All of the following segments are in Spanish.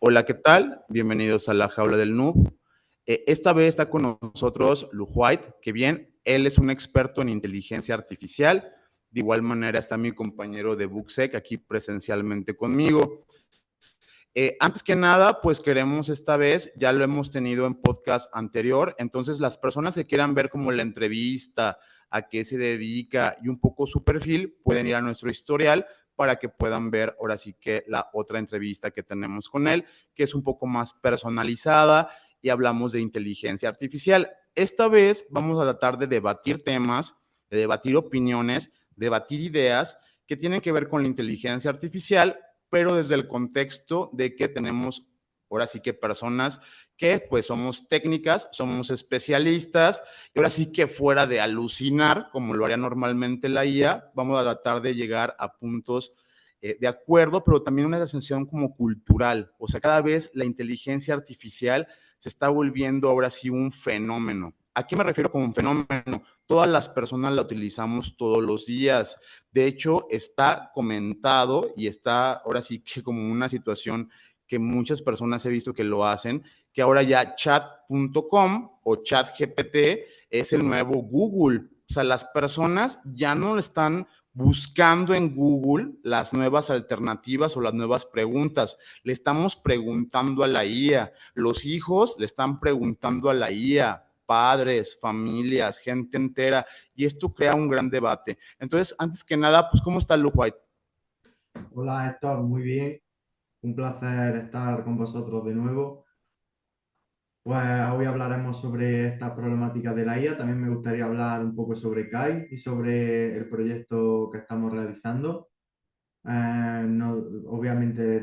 Hola, ¿qué tal? Bienvenidos a la Jaula del Noob. Esta vez está con nosotros Lu White, que bien, él es un experto en inteligencia artificial. De igual manera está mi compañero de Booksec aquí presencialmente conmigo. Antes que nada, pues queremos esta vez, ya lo hemos tenido en podcast anterior, entonces las personas que quieran ver como la entrevista, a qué se dedica y un poco su perfil, pueden ir a nuestro historial para que puedan ver ahora sí que la otra entrevista que tenemos con él, que es un poco más personalizada y hablamos de inteligencia artificial. Esta vez vamos a tratar de debatir temas, de debatir opiniones, debatir ideas que tienen que ver con la inteligencia artificial, pero desde el contexto de que tenemos ahora sí que personas que pues somos técnicas, somos especialistas, y ahora sí que fuera de alucinar, como lo haría normalmente la IA, vamos a tratar de llegar a puntos de acuerdo, pero también una sensación como cultural. O sea, cada vez la inteligencia artificial se está volviendo ahora sí un fenómeno. ¿A qué me refiero con un fenómeno? Todas las personas la utilizamos todos los días. De hecho, está comentado y está ahora sí que como una situación que muchas personas he visto que lo hacen, que ahora ya chat.com o chat GPT es el nuevo Google. O sea, las personas ya no están buscando en Google las nuevas alternativas o las nuevas preguntas. Le estamos preguntando a la IA. Los hijos le están preguntando a la IA, padres, familias, gente entera, y esto crea un gran debate. Entonces, antes que nada, pues, ¿cómo está Luke White? Hola Héctor, muy bien. Un placer estar con vosotros de nuevo. Pues hoy hablaremos sobre esta problemática de la IA. También me gustaría hablar un poco sobre CAI y sobre el proyecto que estamos realizando. Obviamente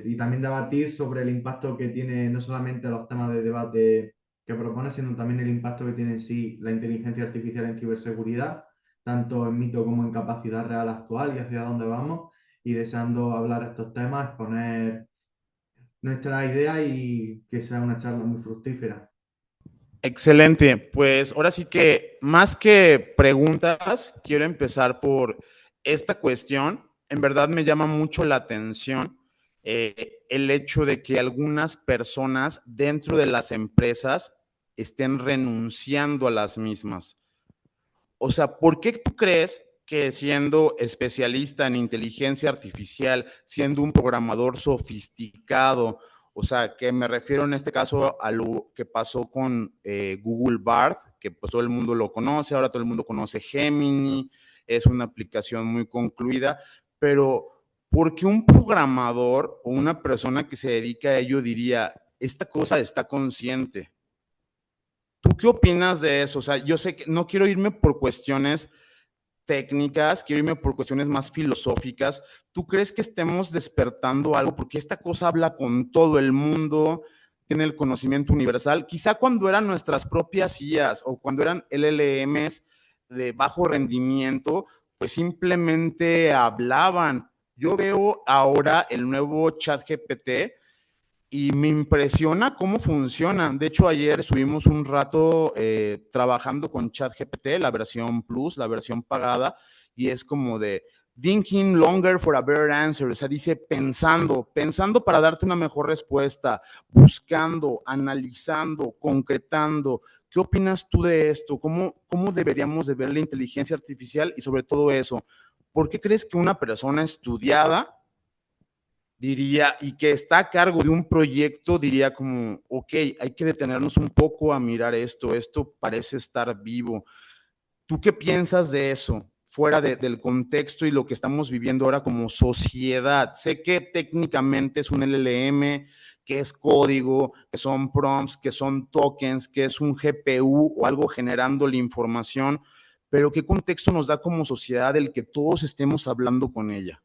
y también debatir sobre el impacto que tiene no solamente los temas de debate que propone, sino también el impacto que tiene en sí la inteligencia artificial en ciberseguridad, tanto en mito como en capacidad real actual y hacia dónde vamos. Y deseando hablar estos temas, exponer nuestra idea y que sea una charla muy fructífera. Excelente. Pues ahora sí que más que preguntas, quiero empezar por esta cuestión. En verdad me llama mucho la atención el hecho de que algunas personas dentro de las empresas estén renunciando a las mismas. O sea, ¿por qué tú crees que siendo especialista en inteligencia artificial, siendo un programador sofisticado, o sea, que me refiero en este caso a lo que pasó con Google Bard, que pues todo el mundo lo conoce, ahora todo el mundo conoce Gemini, es una aplicación muy concluida, pero ¿por qué un programador o una persona que se dedica a ello diría, esta cosa está consciente? ¿Tú qué opinas de eso? O sea, yo sé que no quiero irme por cuestiones técnicas, quiero irme por cuestiones más filosóficas. ¿Tú crees que estemos despertando algo? Porque esta cosa habla con todo el mundo, tiene el conocimiento universal. Quizá cuando eran nuestras propias IAs o cuando eran LLMs de bajo rendimiento, pues simplemente hablaban. Yo veo ahora el nuevo chat GPT y me impresiona cómo funciona. De hecho, ayer estuvimos un rato trabajando con ChatGPT, la versión Plus, la versión pagada, y es como de thinking longer for a better answer. O sea, dice pensando, pensando para darte una mejor respuesta, buscando, analizando, concretando. ¿Qué opinas tú de esto? ¿Cómo deberíamos de ver la inteligencia artificial y sobre todo eso? ¿Por qué crees que una persona estudiada diría, y que está a cargo de un proyecto, diría como, ok, hay que detenernos un poco a mirar esto parece estar vivo? ¿Tú qué piensas de eso? Fuera del contexto y lo que estamos viviendo ahora como sociedad. Sé que técnicamente es un LLM, que es código, que son prompts, que son tokens, que es un GPU o algo generando la información, pero ¿qué contexto nos da como sociedad el que todos estemos hablando con ella?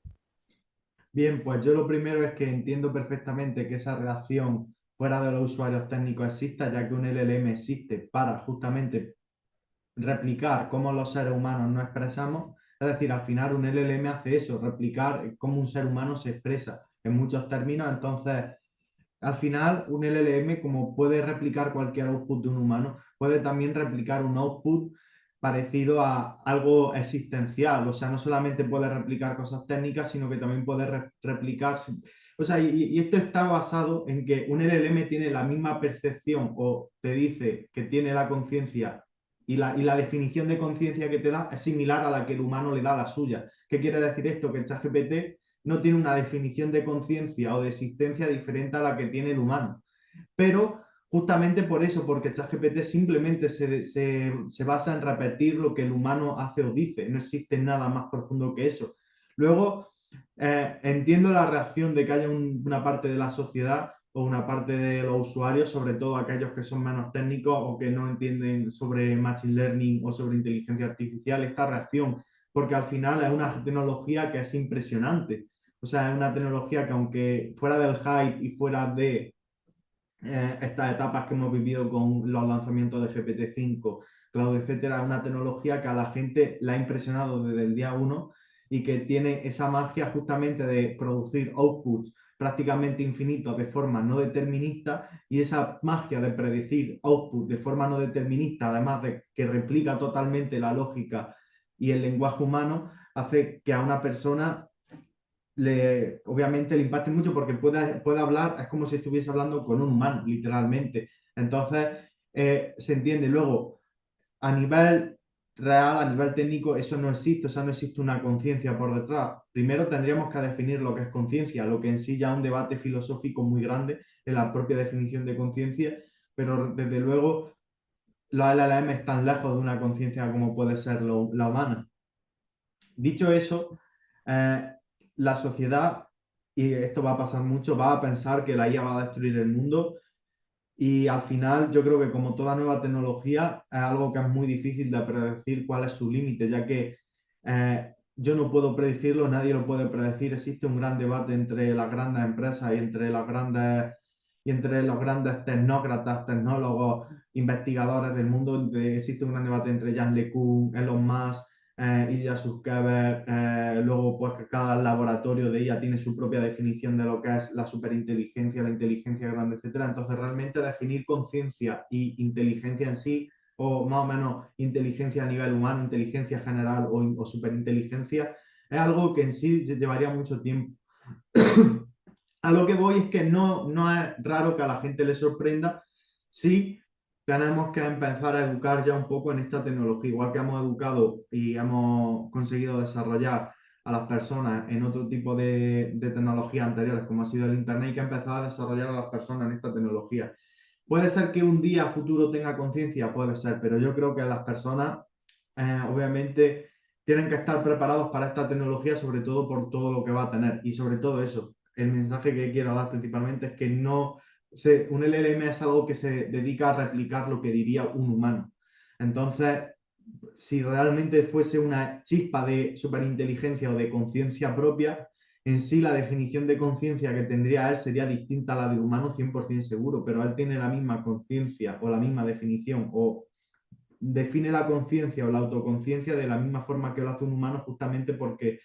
Bien, pues yo lo primero es que entiendo perfectamente que esa relación fuera de los usuarios técnicos exista, ya que un LLM existe para justamente replicar cómo los seres humanos nos expresamos. Es decir, al final un LLM hace eso, replicar cómo un ser humano se expresa en muchos términos. Entonces, al final, un LLM, como puede replicar cualquier output de un humano, puede también replicar un output parecido a algo existencial. O sea, no solamente puede replicar cosas técnicas, sino que también puede replicar O sea, y esto está basado en que un LLM tiene la misma percepción o te dice que tiene la conciencia y la definición de conciencia que te da es similar a la que el humano le da a la suya. ¿Qué quiere decir esto? Que el ChatGPT no tiene una definición de conciencia o de existencia diferente a la que tiene el humano. Pero justamente por eso, porque ChatGPT simplemente se basa en repetir lo que el humano hace o dice, no existe nada más profundo que eso. Luego, entiendo la reacción de que haya una parte de la sociedad o una parte de los usuarios, sobre todo aquellos que son menos técnicos o que no entienden sobre Machine Learning o sobre inteligencia artificial, esta reacción, porque al final es una tecnología que es impresionante. O sea, es una tecnología que aunque fuera del hype y fuera de estas etapas que hemos vivido con los lanzamientos de GPT-5, Cloud, etcétera, es una tecnología que a la gente la ha impresionado desde el día uno y que tiene esa magia justamente de producir outputs prácticamente infinitos de forma no determinista y esa magia de predecir output de forma no determinista, además de que replica totalmente la lógica y el lenguaje humano, hace que a una persona obviamente le impacte mucho porque puede hablar, es como si estuviese hablando con un humano, literalmente. Entonces, se entiende. Luego, a nivel real, a nivel técnico, eso no existe, o sea, no existe una conciencia por detrás. Primero tendríamos que definir lo que es conciencia, lo que en sí ya es un debate filosófico muy grande en la propia definición de conciencia, pero desde luego los LLM están lejos de una conciencia como puede ser la humana. Dicho eso, eh, la sociedad, y esto va a pasar mucho, va a pensar que la IA va a destruir el mundo y al final yo creo que como toda nueva tecnología es algo que es muy difícil de predecir cuál es su límite, ya que yo no puedo predecirlo, nadie lo puede predecir. Existe un gran debate entre las grandes empresas y entre los grandes tecnócratas, tecnólogos, investigadores del mundo. Existe un gran debate entre Jan LeCun, Elon Musk, Ilya Sutskever. Luego, pues que cada laboratorio de ella tiene su propia definición de lo que es la superinteligencia, la inteligencia grande, etcétera. Entonces, realmente definir conciencia y inteligencia en sí, o más o menos inteligencia a nivel humano, inteligencia general o superinteligencia, es algo que en sí llevaría mucho tiempo. A lo que voy es que no es raro que a la gente le sorprenda si tenemos que empezar a educar ya un poco en esta tecnología, igual que hemos educado y hemos conseguido desarrollar a las personas en otro tipo de tecnologías anteriores, como ha sido el Internet, y que empezar a desarrollar a las personas en esta tecnología. Puede ser que un día futuro tenga conciencia, puede ser, pero yo creo que las personas obviamente tienen que estar preparados para esta tecnología, sobre todo por todo lo que va a tener. Y sobre todo eso, el mensaje que quiero dar principalmente es que un LLM es algo que se dedica a replicar lo que diría un humano. Entonces, si realmente fuese una chispa de superinteligencia o de conciencia propia, en sí la definición de conciencia que tendría él sería distinta a la del humano 100% seguro, pero él tiene la misma conciencia o la misma definición o define la conciencia o la autoconciencia de la misma forma que lo hace un humano justamente porque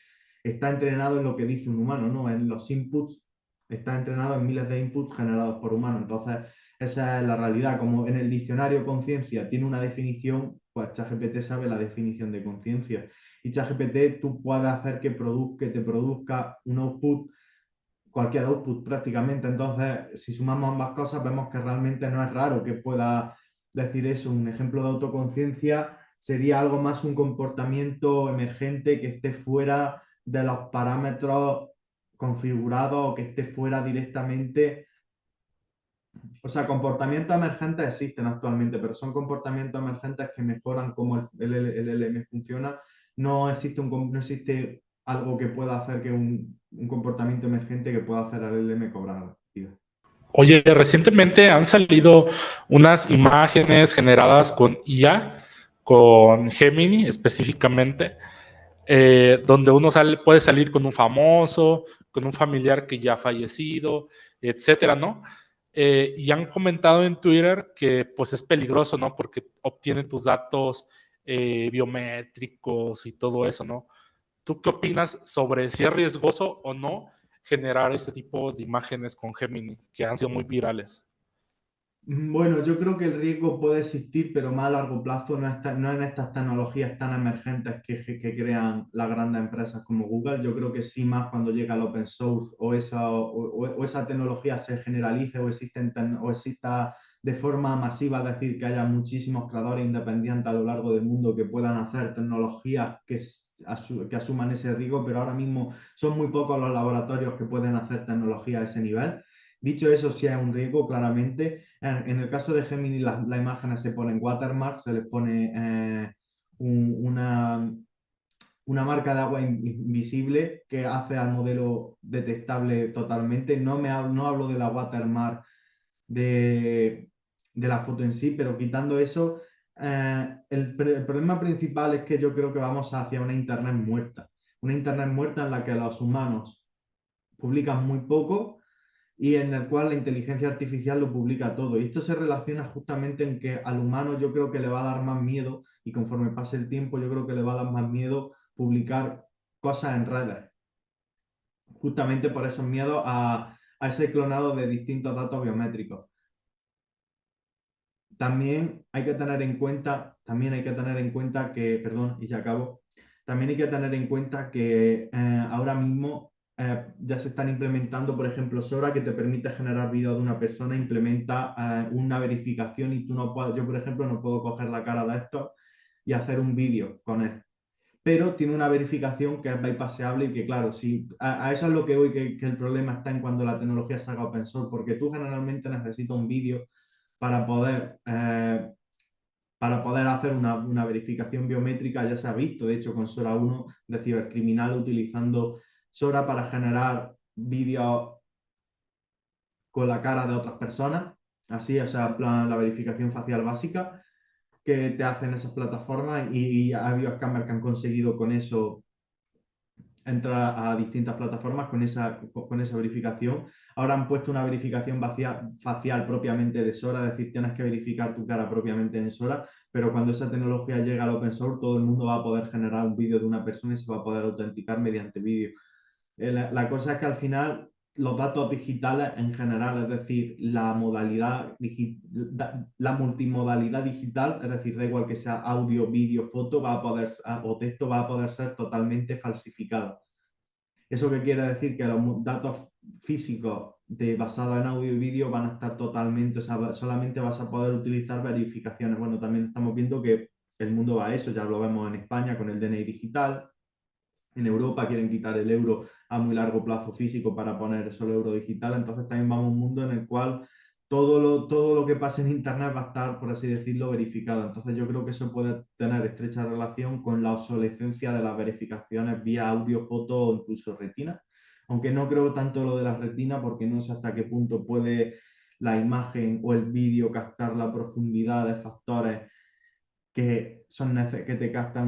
está entrenado en lo que dice un humano, ¿no? En los inputs, está entrenado en miles de inputs generados por humanos. Entonces, esa es la realidad. Como en el diccionario conciencia tiene una definición, pues ChatGPT sabe la definición de conciencia. Y ChatGPT tú puedes hacer que te produzca un output, cualquier output prácticamente. Entonces, si sumamos ambas cosas, vemos que realmente no es raro que pueda decir eso. Un ejemplo de autoconciencia sería algo más un comportamiento emergente que esté fuera de los parámetros configurados o que esté fuera directamente. O sea, comportamientos emergentes existen actualmente, pero son comportamientos emergentes que mejoran cómo el LLM funciona. No existe algo que pueda hacer que un comportamiento emergente que pueda hacer al LLM cobrar vida. Oye, recientemente han salido unas imágenes generadas con IA, con Gemini específicamente, donde uno puede salir con un famoso, con un familiar que ya ha fallecido, etcétera, ¿no? Y han comentado en Twitter que pues es peligroso, ¿no? Porque obtienen tus datos biométricos y todo eso, ¿no? ¿Tú qué opinas sobre si es riesgoso o no generar este tipo de imágenes con Gemini, que han sido muy virales? Bueno, yo creo que el riesgo puede existir, pero más a largo plazo, no en estas tecnologías tan emergentes que crean las grandes empresas como Google. Yo creo que sí más cuando llega el open source o esa tecnología se generalice o exista de forma masiva, es decir, que haya muchísimos creadores independientes a lo largo del mundo que puedan hacer tecnologías que asuman ese riesgo, pero ahora mismo son muy pocos los laboratorios que pueden hacer tecnología a ese nivel. Dicho eso, sí es un riesgo, claramente. En el caso de Gemini, las imágenes se ponen watermark, se les pone una, una marca de agua invisible que hace al modelo detectable totalmente. No hablo de la watermark de, de la foto en sí, pero quitando eso, el problema principal es que yo creo que vamos hacia una Internet muerta. Una Internet muerta en la que los humanos publican muy poco y en el cual la inteligencia artificial lo publica todo. Y esto se relaciona justamente en que al humano yo creo que le va a dar más miedo, y conforme pase el tiempo yo creo que le va a dar más miedo publicar cosas en redes, justamente por esos miedos a ese clonado de distintos datos biométricos. También hay que tener en cuenta que, perdón, y ya acabo, también hay que tener en cuenta que ahora mismo ya se están implementando, por ejemplo, Sora, que te permite generar vídeo de una persona, implementa una verificación y tú no puedes, yo por ejemplo no puedo coger la cara de esto y hacer un vídeo con él. Pero tiene una verificación que es bypassable y que, claro, si, a eso es lo que voy, que el problema está en cuando la tecnología se haga open source, porque tú generalmente necesitas un vídeo para poder, eh, para poder hacer una verificación biométrica. Ya se ha visto, de hecho, con Sora 1 de cibercriminal utilizando Sora para generar vídeos con la cara de otras personas, así, o sea, la verificación facial básica que te hacen esas plataformas, y ha habido scammers que han conseguido con eso entrar a distintas plataformas con esa verificación. Ahora han puesto una verificación facial propiamente de Sora, es decir, tienes que verificar tu cara propiamente en Sora, pero cuando esa tecnología llega al open source, todo el mundo va a poder generar un vídeo de una persona y se va a poder autenticar mediante vídeo. La cosa es que al final los datos digitales en general, es decir, la multimodalidad digital, es decir, da igual que sea audio, vídeo, foto, o texto, va a poder ser totalmente falsificado. ¿Eso qué quiere decir? Que los datos físicos basados en audio y vídeo van a estar totalmente, o sea, solamente vas a poder utilizar verificaciones. Bueno, también estamos viendo que el mundo va a eso, ya lo vemos en España con el DNI digital. En Europa quieren quitar el euro a muy largo plazo físico para poner solo euro digital. Entonces también vamos a un mundo en el cual todo lo que pase en Internet va a estar, por así decirlo, verificado. Entonces yo creo que eso puede tener estrecha relación con la obsolescencia de las verificaciones vía audio, foto o incluso retina. Aunque no creo tanto lo de la retina, porque no sé hasta qué punto puede la imagen o el vídeo captar la profundidad de factores que te capta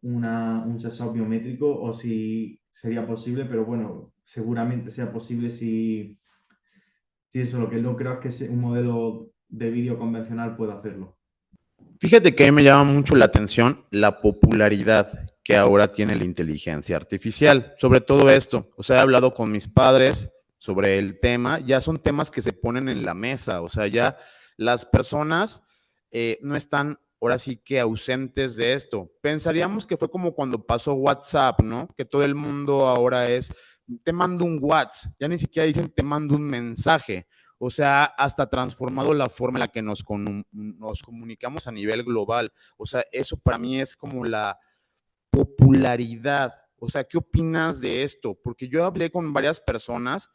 un sensor biométrico, o si sería posible, pero bueno, seguramente sea posible si eso, lo que no creo es que un modelo de vídeo convencional pueda hacerlo. Fíjate que a mí me llama mucho la atención la popularidad que ahora tiene la inteligencia artificial, sobre todo esto. O sea, he hablado con mis padres sobre el tema, ya son temas que se ponen en la mesa, o sea, ya las personas no están ahora sí que ausentes de esto. Pensaríamos que fue como cuando pasó WhatsApp, ¿no? Que todo el mundo ahora es, te mando un WhatsApp, ya ni siquiera dicen te mando un mensaje. O sea, hasta transformado la forma en la que nos comunicamos a nivel global. O sea, eso para mí es como la popularidad. O sea, ¿qué opinas de esto? Porque yo hablé con varias personas,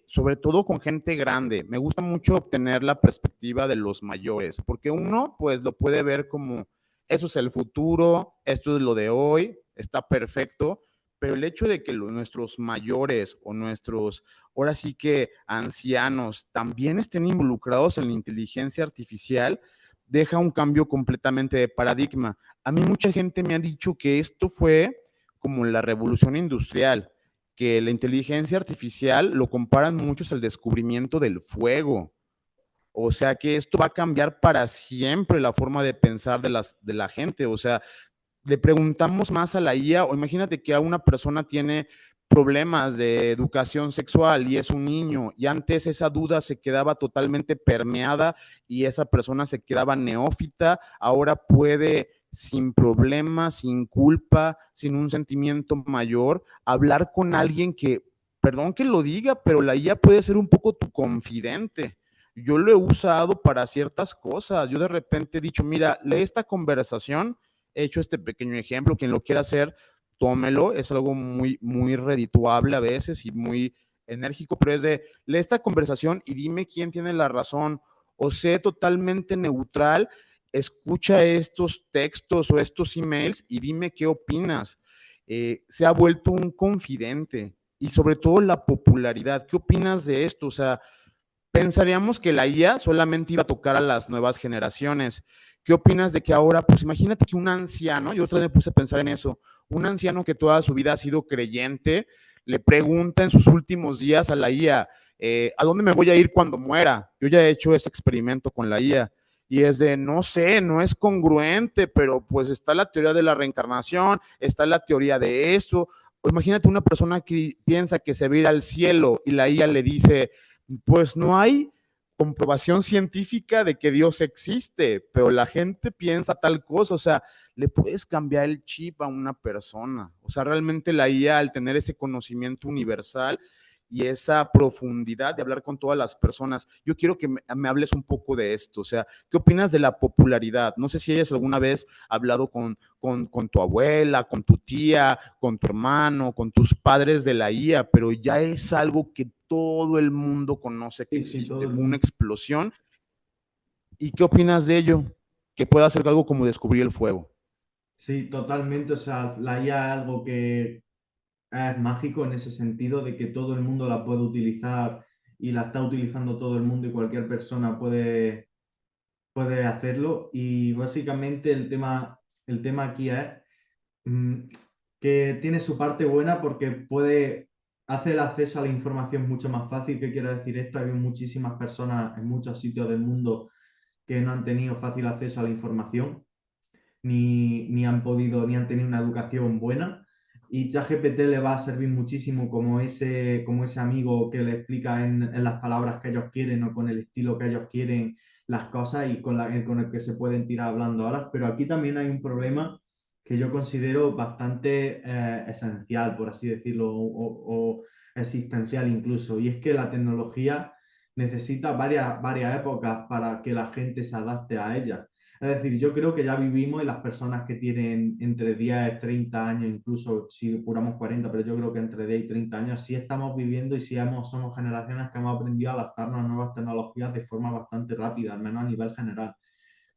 sobre todo con gente grande. Me gusta mucho obtener la perspectiva de los mayores, porque uno pues lo puede ver como, eso es el futuro, esto es lo de hoy, está perfecto, pero el hecho de que nuestros mayores o nuestros, ahora sí que ancianos, también estén involucrados en la inteligencia artificial, deja un cambio completamente de paradigma. A mí mucha gente me ha dicho que esto fue como la revolución industrial, que la inteligencia artificial lo comparan muchos al descubrimiento del fuego. O sea que esto va a cambiar para siempre la forma de pensar de la gente. O sea, le preguntamos más a la IA, o imagínate que a una persona tiene problemas de educación sexual y es un niño, y antes esa duda se quedaba totalmente permeada y esa persona se quedaba neófita, ahora puede sin problema, sin culpa, sin un sentimiento mayor, hablar con alguien que, perdón que lo diga, pero la IA puede ser un poco tu confidente. Yo lo he usado para ciertas cosas. Yo de repente he dicho, mira, lee esta conversación, he hecho este pequeño ejemplo, quien lo quiera hacer, tómelo, es algo muy, muy redituable a veces y muy enérgico, pero es de, lee esta conversación y dime quién tiene la razón, o sé totalmente neutral, escucha estos textos o estos emails y dime qué opinas. Se ha vuelto un confidente y sobre todo la popularidad. ¿Qué opinas de esto? O sea, pensaríamos que la IA solamente iba a tocar a las nuevas generaciones. ¿Qué opinas de que ahora, pues imagínate que un anciano, yo otra vez me puse a pensar en eso, un anciano que toda su vida ha sido creyente, le pregunta en sus últimos días a la IA, ¿a dónde me voy a ir cuando muera? Yo ya he hecho ese experimento con la IA. Y es de, no sé, no es congruente, pero pues está la teoría de la reencarnación, está la teoría de esto. Imagínate una persona que piensa que se va a ir al cielo y la IA le dice, pues no hay comprobación científica de que Dios existe, pero la gente piensa tal cosa, o sea, le puedes cambiar el chip a una persona, o sea, realmente la IA al tener ese conocimiento universal y esa profundidad de hablar con todas las personas, yo quiero que me hables un poco de esto, o sea, ¿qué opinas de la popularidad? No sé si hayas alguna vez hablado con tu abuela, con tu tía, con tu hermano, con tus padres de la IA, pero ya es algo que todo el mundo conoce que Sí, sí, todo existe. el Fue una mundo. explosión. ¿Y qué opinas de ello? Que pueda ser algo como descubrir el fuego. Sí, totalmente. O sea, la IA es algo que es mágico en ese sentido de que todo el mundo la puede utilizar y la está utilizando todo el mundo y cualquier persona puede hacerlo. Y básicamente el tema aquí es mm, que tiene su parte buena porque puede hacer el acceso a la información mucho más fácil. ¿Qué quiere decir esto? Hay muchísimas personas en muchos sitios del mundo que no han tenido fácil acceso a la información ni han podido, ni han tenido una educación buena. Y ChatGPT le va a servir muchísimo como ese amigo que le explica en las palabras que ellos quieren o con el estilo que ellos quieren las cosas y con el que se pueden tirar hablando ahora. Pero aquí también hay un problema que yo considero bastante esencial, por así decirlo, o existencial incluso, y es que la tecnología necesita varias épocas para que la gente se adapte a ella. Es decir, yo creo que ya vivimos y las personas que tienen entre 10 30 años, incluso si apuramos 40, pero yo creo que entre 10 y 30 años sí estamos viviendo y sí somos generaciones que hemos aprendido a adaptarnos a nuevas tecnologías de forma bastante rápida, al menos a nivel general.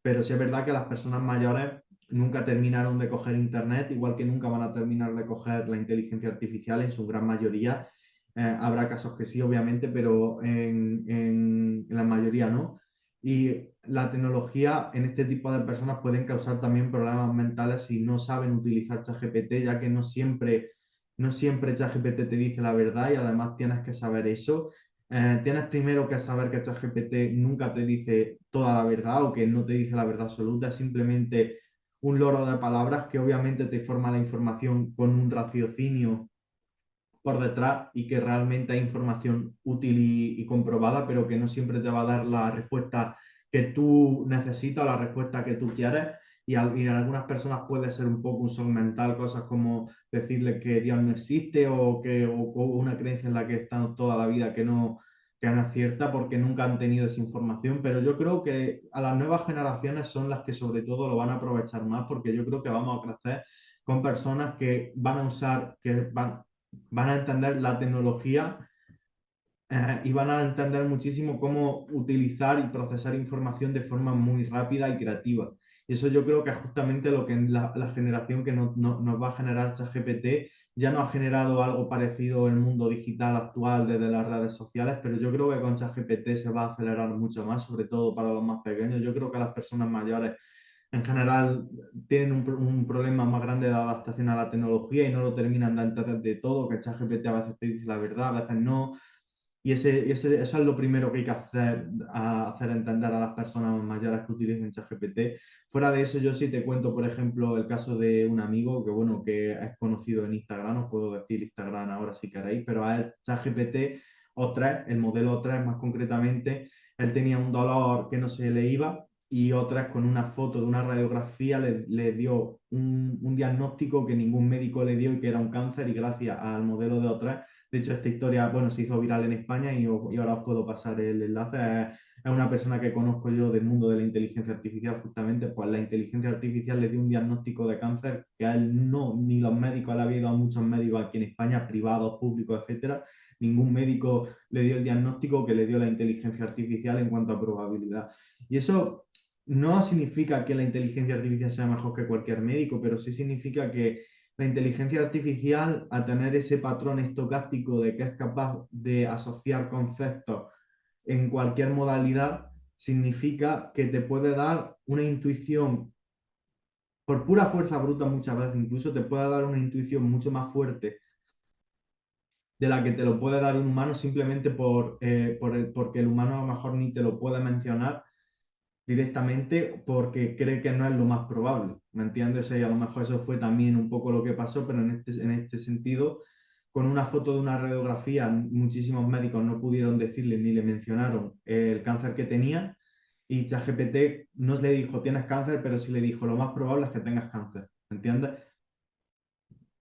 Pero sí es verdad que las personas mayores nunca terminaron de coger Internet, igual que nunca van a terminar de coger la inteligencia artificial en su gran mayoría. Habrá casos que sí, obviamente, pero en la mayoría no. Y la tecnología en este tipo de personas pueden causar también problemas mentales si no saben utilizar ChatGPT, ya que no siempre ChatGPT te dice la verdad y además tienes que saber eso. Tienes primero que saber que ChatGPT nunca te dice toda la verdad o que no te dice la verdad absoluta, es simplemente un loro de palabras que obviamente te forma la información con un raciocinio por detrás y que realmente hay información útil y comprobada, pero que no siempre te va a dar la respuesta que tú necesitas, la respuesta que tú quieres. Y en algunas personas puede ser un poco un shock mental, cosas como decirle que Dios no existe o una creencia en la que están toda la vida que no es cierta porque nunca han tenido esa información. Pero yo creo que a las nuevas generaciones son las que sobre todo lo van a aprovechar más porque yo creo que vamos a crecer con personas que van a usar, que van a entender la tecnología y van a entender muchísimo cómo utilizar y procesar información de forma muy rápida y creativa. Y eso yo creo que es justamente lo que la generación que nos va a generar ChatGPT ya no ha generado algo parecido en el mundo digital actual desde las redes sociales, pero yo creo que con ChatGPT se va a acelerar mucho más, sobre todo para los más pequeños. Yo creo que las personas mayores en general tienen un problema más grande de adaptación a la tecnología y no lo terminan de entender de todo, que ChatGPT a veces te dice la verdad, a veces no. Eso es lo primero que hay que hacer, hacer entender a las personas mayores que utilicen ChatGPT. Fuera de eso, yo sí te cuento, por ejemplo, el caso de un amigo que, bueno, que es conocido en Instagram, os puedo decir Instagram ahora si queréis, pero a él ChatGPT O3, el modelo O3 más concretamente, él tenía un dolor que no se le iba y O3 con una foto de una radiografía le dio un diagnóstico que ningún médico le dio y que era un cáncer y gracias al modelo de O3. De hecho, esta historia, bueno, se hizo viral en España y ahora os puedo pasar el enlace. Es una persona que conozco yo del mundo de la inteligencia artificial, justamente, pues la inteligencia artificial le dio un diagnóstico de cáncer que a él no, ni los médicos, él había ido a muchos médicos aquí en España, privados, públicos, etcétera. Ningún médico le dio el diagnóstico que le dio la inteligencia artificial en cuanto a probabilidad. Y eso no significa que la inteligencia artificial sea mejor que cualquier médico, pero sí significa que la inteligencia artificial, a tener ese patrón estocástico de que es capaz de asociar conceptos en cualquier modalidad, significa que te puede dar una intuición, por pura fuerza bruta muchas veces, incluso te puede dar una intuición mucho más fuerte de la que te lo puede dar un humano simplemente porque el humano a lo mejor ni te lo puede mencionar directamente porque cree que no es lo más probable, ¿me entiendes? Y a lo mejor eso fue también un poco lo que pasó, pero en este sentido, con una foto de una radiografía, muchísimos médicos no pudieron decirle ni le mencionaron el cáncer que tenía y ChatGPT no le dijo tienes cáncer, pero sí le dijo lo más probable es que tengas cáncer, ¿me entiendes?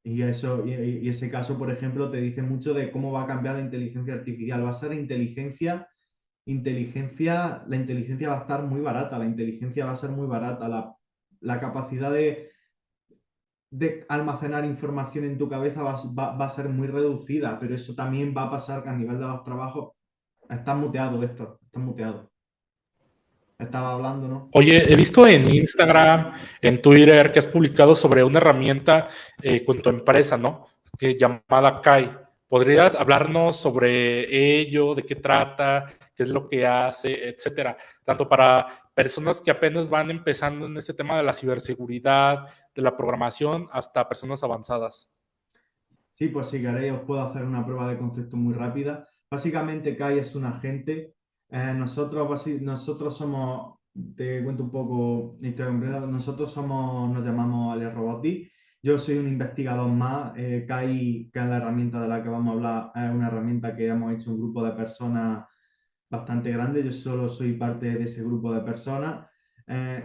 Y ese caso, por ejemplo, te dice mucho de cómo va a cambiar la inteligencia artificial. Va a ser la inteligencia va a estar muy barata, la inteligencia va a ser muy barata, la capacidad de almacenar información en tu cabeza va a ser muy reducida, pero eso también va a pasar que a nivel de los trabajos, estás muteado esto, estás muteado. Estaba hablando, ¿no? Oye, he visto en Instagram, en Twitter, que has publicado sobre una herramienta con tu empresa, ¿no? Que llamada Kai. ¿Podrías hablarnos sobre ello, de qué trata, qué es lo que hace, etcétera? Tanto para personas que apenas van empezando en este tema de la ciberseguridad, de la programación, hasta personas avanzadas. Sí, pues si queréis os puedo hacer una prueba de concepto muy rápida. Básicamente, Kai es un agente. Nosotros somos, te cuento un poco la historia completa. Nosotros somos, nos llamamos Alias Robotics. Yo soy un investigador más. Kai, que es la herramienta de la que vamos a hablar, es una herramienta que hemos hecho un grupo de personas bastante grande. Yo solo soy parte de ese grupo de personas.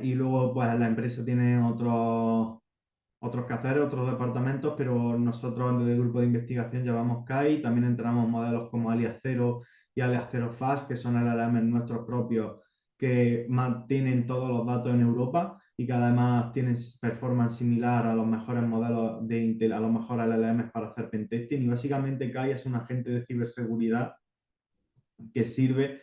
Y luego, pues la empresa tiene otros quehaceres, otros departamentos, pero nosotros desde el grupo de investigación llevamos KAI, también entramos modelos como Alias Zero y Alias Zero Fast, que son LLMs nuestros propios que mantienen todos los datos en Europa y que además tienen performance similar a los mejores modelos de Intel, a los mejores LLMs para hacer pentesting. Y básicamente KAI es un agente de ciberseguridad que sirve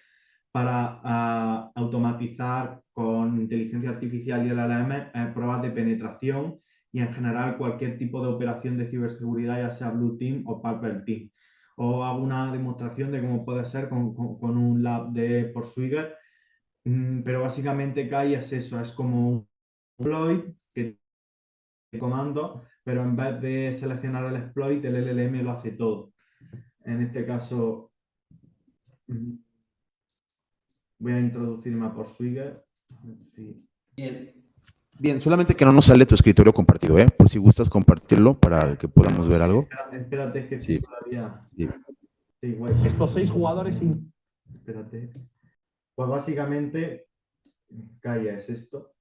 para automatizar con inteligencia artificial y LLM pruebas de penetración y en general cualquier tipo de operación de ciberseguridad, ya sea Blue Team o Purple Team. O hago una demostración de cómo puede ser con un lab de Porswigger, pero básicamente KAI es eso, es como un exploit que comando, pero en vez de seleccionar el exploit, el LLM lo hace todo. En este caso, voy a introducirme a Porswigger. Sí. Bien, solamente que no nos sale tu escritorio compartido, ¿eh? Por si gustas compartirlo para que podamos ver algo. Espérate, es que estoy Sí, todavía. sí. Sí, guay. Estos 6 jugadores. Espérate. Pues básicamente, calla, es esto.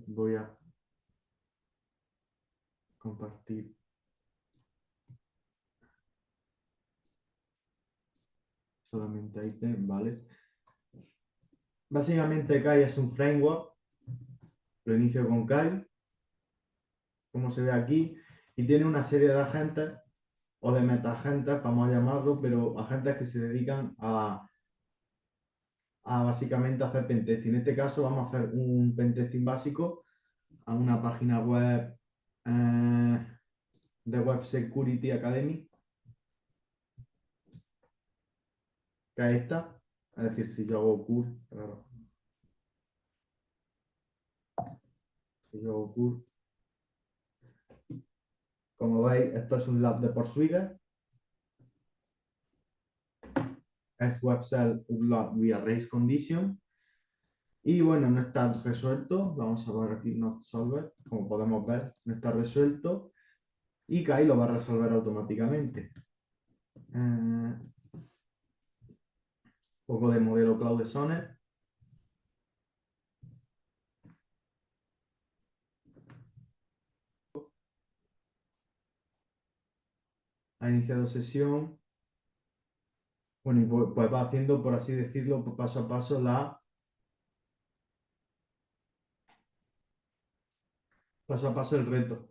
Voy a compartir solamente item, ¿vale? Básicamente, Kai es un framework. Lo inicio con Kai, como se ve aquí, y tiene una serie de agentes o de meta-agentes, vamos a llamarlo, pero agentes que se dedican a básicamente hacer pentesting. En este caso vamos a hacer un pentesting básico a una página web de Web Security Academy, que es esta. Es decir, si yo hago cur, claro. Si yo hago cur, como veis, esto es un lab de Porswigger. es web cell upload via race condition. Y bueno, no está resuelto. Vamos a ver aquí not solved. Como podemos ver, no está resuelto. Y Kai lo va a resolver automáticamente. Un poco de modelo Cloud Sonnet. Ha iniciado sesión. Bueno, y pues va haciendo, por así decirlo, paso a paso el reto.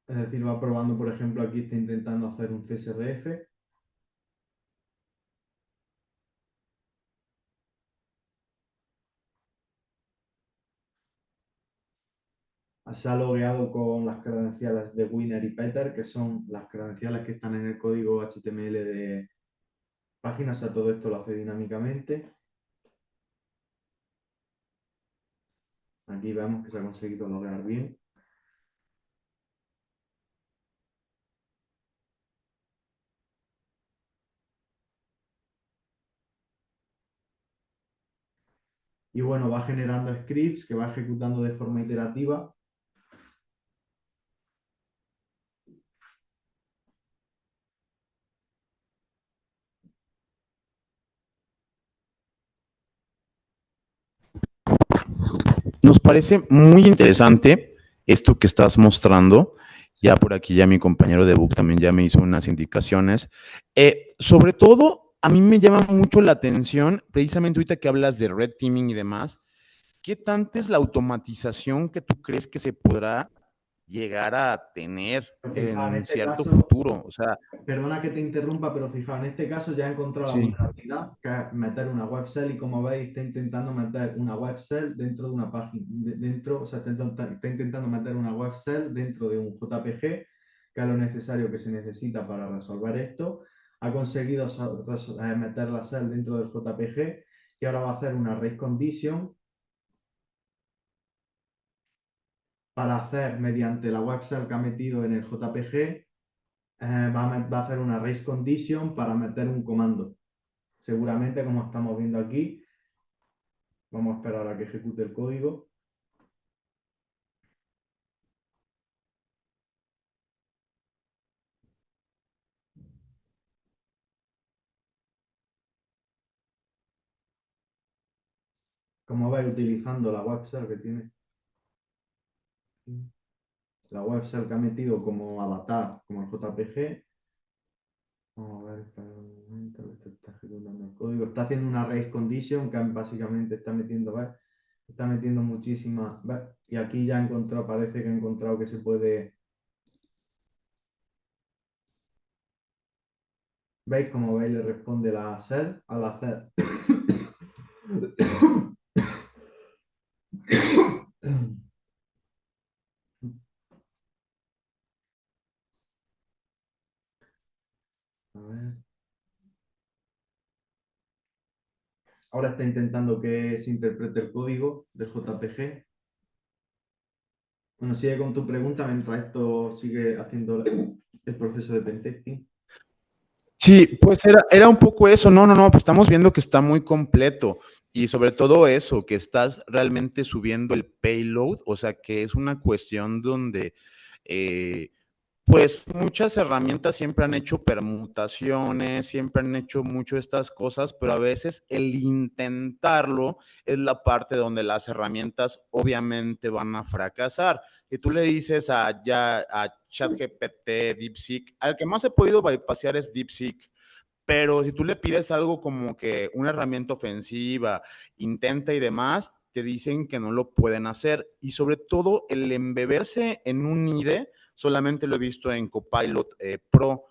Es decir, va probando, por ejemplo, aquí está intentando hacer un CSRF. Se ha logueado con las credenciales de Winner y Peter, que son las credenciales que están en el código HTML de páginas. A todo esto lo hace dinámicamente. Aquí vemos que se ha conseguido loguear bien. Y bueno, va generando scripts que va ejecutando de forma iterativa. Nos parece muy interesante esto que estás mostrando. Ya por aquí ya mi compañero de book también ya me hizo unas indicaciones. Sobre todo, a mí me llama mucho la atención, precisamente ahorita que hablas de red teaming y demás, ¿qué tanta es la automatización que tú crees que se podrá llegar a tener Fijaos, en en este cierto caso, futuro? O sea, perdona que te interrumpa, pero fijaos, en este caso ya he encontrado la sí. vulnerabilidad, que es meter una web cell, y como veis está intentando meter una web cell dentro de una página, o sea, está intentando meter una web cell dentro de un JPG, que es lo necesario que se necesita para resolver esto. Ha conseguido meter la cell dentro del JPG y ahora va a hacer una race condition para hacer, mediante la web cell que ha metido en el JPG, va a hacer una race condition para meter un comando. Seguramente, como estamos viendo aquí, vamos a esperar a que ejecute el código. Como veis, utilizando la web cell que tiene, la web cell que ha metido como avatar, como el JPG. Vamos a ver, espera un momento, que está ejecutando el código. Está haciendo una race condition que básicamente está metiendo, ¿ves? Está metiendo muchísimas, ¿ves? Y aquí ya ha encontrado, parece que ha encontrado que se puede. ¿Veis? Como veis, le responde la cell al hacer. A ver. Ahora está intentando que se interprete el código del JPG. Bueno, sigue con tu pregunta mientras esto sigue haciendo el proceso de pentesting. Sí, pues era un poco eso. No, pues estamos viendo que está muy completo y sobre todo eso, que estás realmente subiendo el payload, o sea, que es una cuestión donde, pues muchas herramientas siempre han hecho permutaciones, siempre han hecho mucho estas cosas, pero a veces el intentarlo es la parte donde las herramientas obviamente van a fracasar. Y tú le dices a ChatGPT, DeepSeek, al que más he podido bypassear es DeepSeek, pero si tú le pides algo como que una herramienta ofensiva, intenta y demás, te dicen que no lo pueden hacer. Y sobre todo el embeberse en un IDE, solamente lo he visto en Copilot Pro,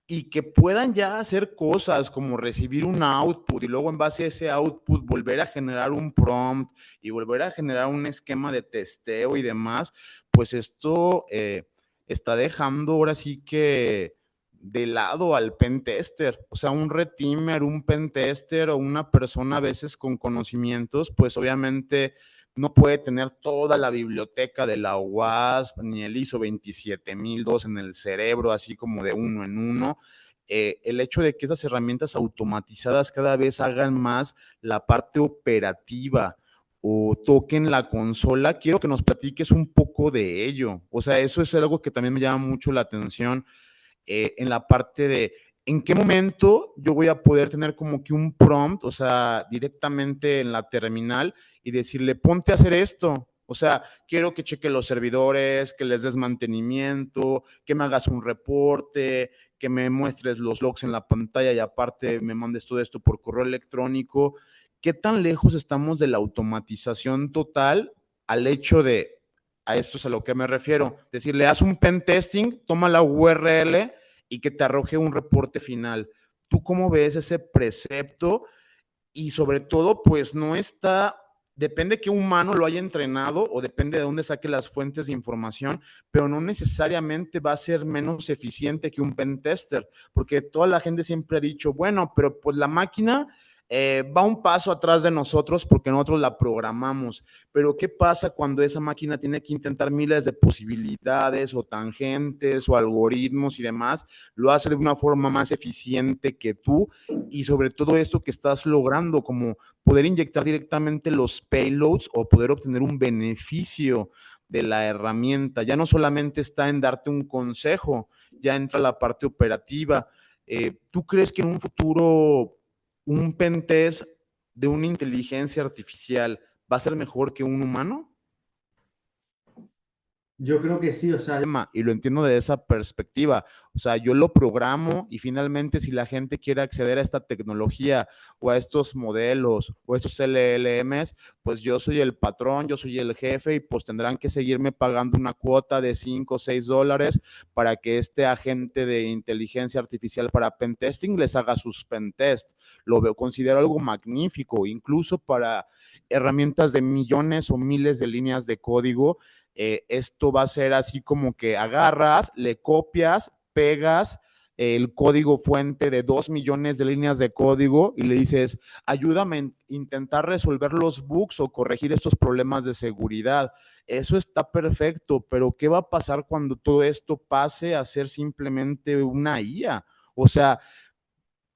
y que puedan ya hacer cosas como recibir un output y luego en base a ese output volver a generar un prompt y volver a generar un esquema de testeo y demás, pues esto está dejando ahora sí que de lado al pentester, o sea, un red teamer, un pentester o una persona a veces con conocimientos, pues obviamente no puede tener toda la biblioteca de la OWASP, ni el ISO 27002 en el cerebro, así como de uno en uno. El hecho de que esas herramientas automatizadas cada vez hagan más la parte operativa o toquen la consola, quiero que nos platiques un poco de ello. O sea, eso es algo que también me llama mucho la atención en la parte de en qué momento yo voy a poder tener como que un prompt, o sea, directamente en la terminal y decirle, ponte a hacer esto. O sea, quiero que cheque los servidores, que les des mantenimiento, que me hagas un reporte, que me muestres los logs en la pantalla y aparte me mandes todo esto por correo electrónico. ¿Qué tan lejos estamos de la automatización total al hecho de, a esto es a lo que me refiero, decirle, haz un pen testing, toma la URL y que te arroje un reporte final? ¿Tú cómo ves ese precepto? Y sobre todo, pues no está, depende que un humano lo haya entrenado o depende de dónde saque las fuentes de información, pero no necesariamente va a ser menos eficiente que un pen tester, porque toda la gente siempre ha dicho, bueno, pero pues la máquina va un paso atrás de nosotros porque nosotros la programamos, pero ¿qué pasa cuando esa máquina tiene que intentar miles de posibilidades o tangentes o algoritmos y demás? Lo hace de una forma más eficiente que tú y sobre todo esto que estás logrando, como poder inyectar directamente los payloads o poder obtener un beneficio de la herramienta. Ya no solamente está en darte un consejo, ya entra la parte operativa. ¿Tú crees que en un futuro un pentest de una inteligencia artificial va a ser mejor que un humano? Yo creo que sí, o sea, Y lo entiendo de esa perspectiva. O sea, yo lo programo y finalmente si la gente quiere acceder a esta tecnología o a estos modelos o a estos LLMs, pues yo soy el patrón, yo soy el jefe y pues tendrán que seguirme pagando una cuota de $5 o $6 para que este agente de inteligencia artificial para pentesting les haga sus pentest. Lo veo, considero algo magnífico, incluso para herramientas de millones o miles de líneas de código. Esto va a ser así como que agarras, le copias, pegas el código fuente de 2 millones de líneas de código y le dices, ayúdame a intentar resolver los bugs o corregir estos problemas de seguridad. Eso está perfecto, pero ¿qué va a pasar cuando todo esto pase a ser simplemente una IA? O sea,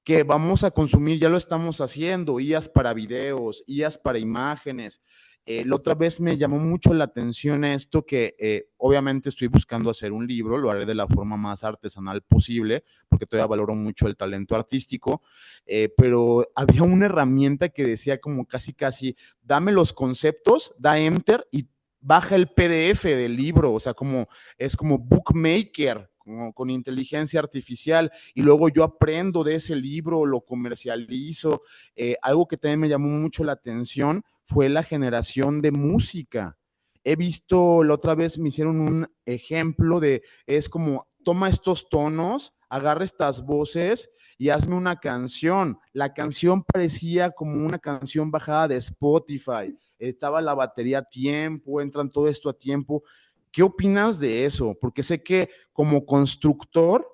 que vamos a consumir, ya lo estamos haciendo, IAs para videos, IAs para imágenes. La otra vez me llamó mucho la atención esto que obviamente estoy buscando hacer un libro, lo haré de la forma más artesanal posible, porque todavía valoro mucho el talento artístico, pero había una herramienta que decía como casi, dame los conceptos, da enter y baja el PDF del libro, o sea, como es como bookmaker, con inteligencia artificial, y luego yo aprendo de ese libro, lo comercializo. Algo que también me llamó mucho la atención fue la generación de música. He visto, la otra vez me hicieron un ejemplo de, es como, toma estos tonos, agarra estas voces y hazme una canción. La canción parecía como una canción bajada de Spotify. Estaba la batería a tiempo, entran todo esto a tiempo. ¿Qué opinas de eso? Porque sé que como constructor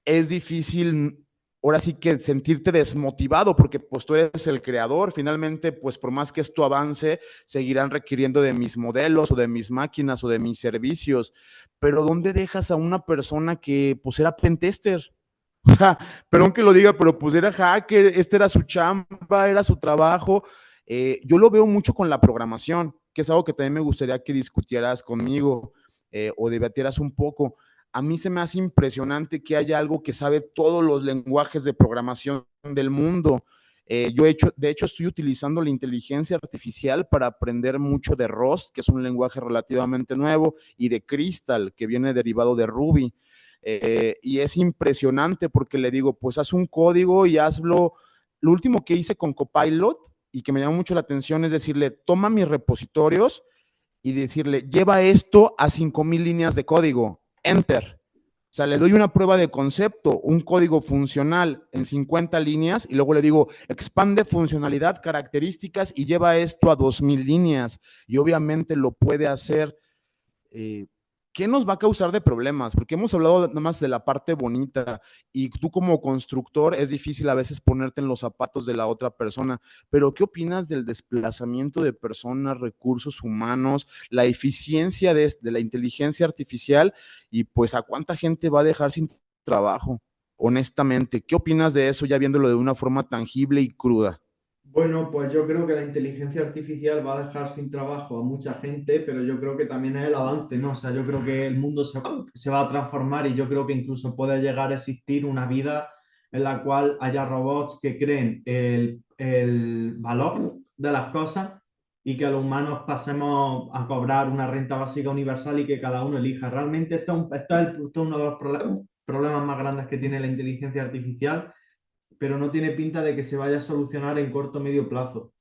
es difícil ahora sí que sentirte desmotivado porque pues tú eres el creador, finalmente pues por más que esto avance, seguirán requiriendo de mis modelos o de mis máquinas o de mis servicios, pero ¿dónde dejas a una persona que pues era pentester? O sea, perdón que lo diga, pero pues era hacker, este era su chamba, era su trabajo. Yo lo veo mucho con la programación, que es algo que también me gustaría que discutieras conmigo o debatieras un poco. A mí se me hace impresionante que haya algo que sabe todos los lenguajes de programación del mundo. De hecho, estoy utilizando la inteligencia artificial para aprender mucho de Rust, que es un lenguaje relativamente nuevo, y de Crystal, que viene derivado de Ruby. Y es impresionante porque le digo, pues haz un código y hazlo. Lo último que hice con Copilot y que me llamó mucho la atención es decirle, toma mis repositorios y decirle, lleva esto a 5,000 líneas de código, enter. O sea, le doy una prueba de concepto, un código funcional en 50 líneas y luego le digo, expande funcionalidad, características y lleva esto a 2,000 líneas. Y obviamente lo puede hacer. ¿qué nos va a causar de problemas? Porque hemos hablado nada más de la parte bonita y tú como constructor es difícil a veces ponerte en los zapatos de la otra persona, pero ¿qué opinas del desplazamiento de personas, recursos humanos, la eficiencia de la inteligencia artificial y pues a cuánta gente va a dejar sin trabajo? Honestamente, ¿qué opinas de eso ya viéndolo de una forma tangible y cruda? Bueno, pues yo creo que la inteligencia artificial va a dejar sin trabajo a mucha gente, pero yo creo que también es el avance, ¿no? O sea, yo creo que el mundo se va a transformar y yo creo que incluso puede llegar a existir una vida en la cual haya robots que creen el valor de las cosas y que los humanos pasemos a cobrar una renta básica universal y que cada uno elija. Realmente esto es uno de los problemas más grandes que tiene la inteligencia artificial, pero no tiene pinta de que se vaya a solucionar en corto o medio plazo.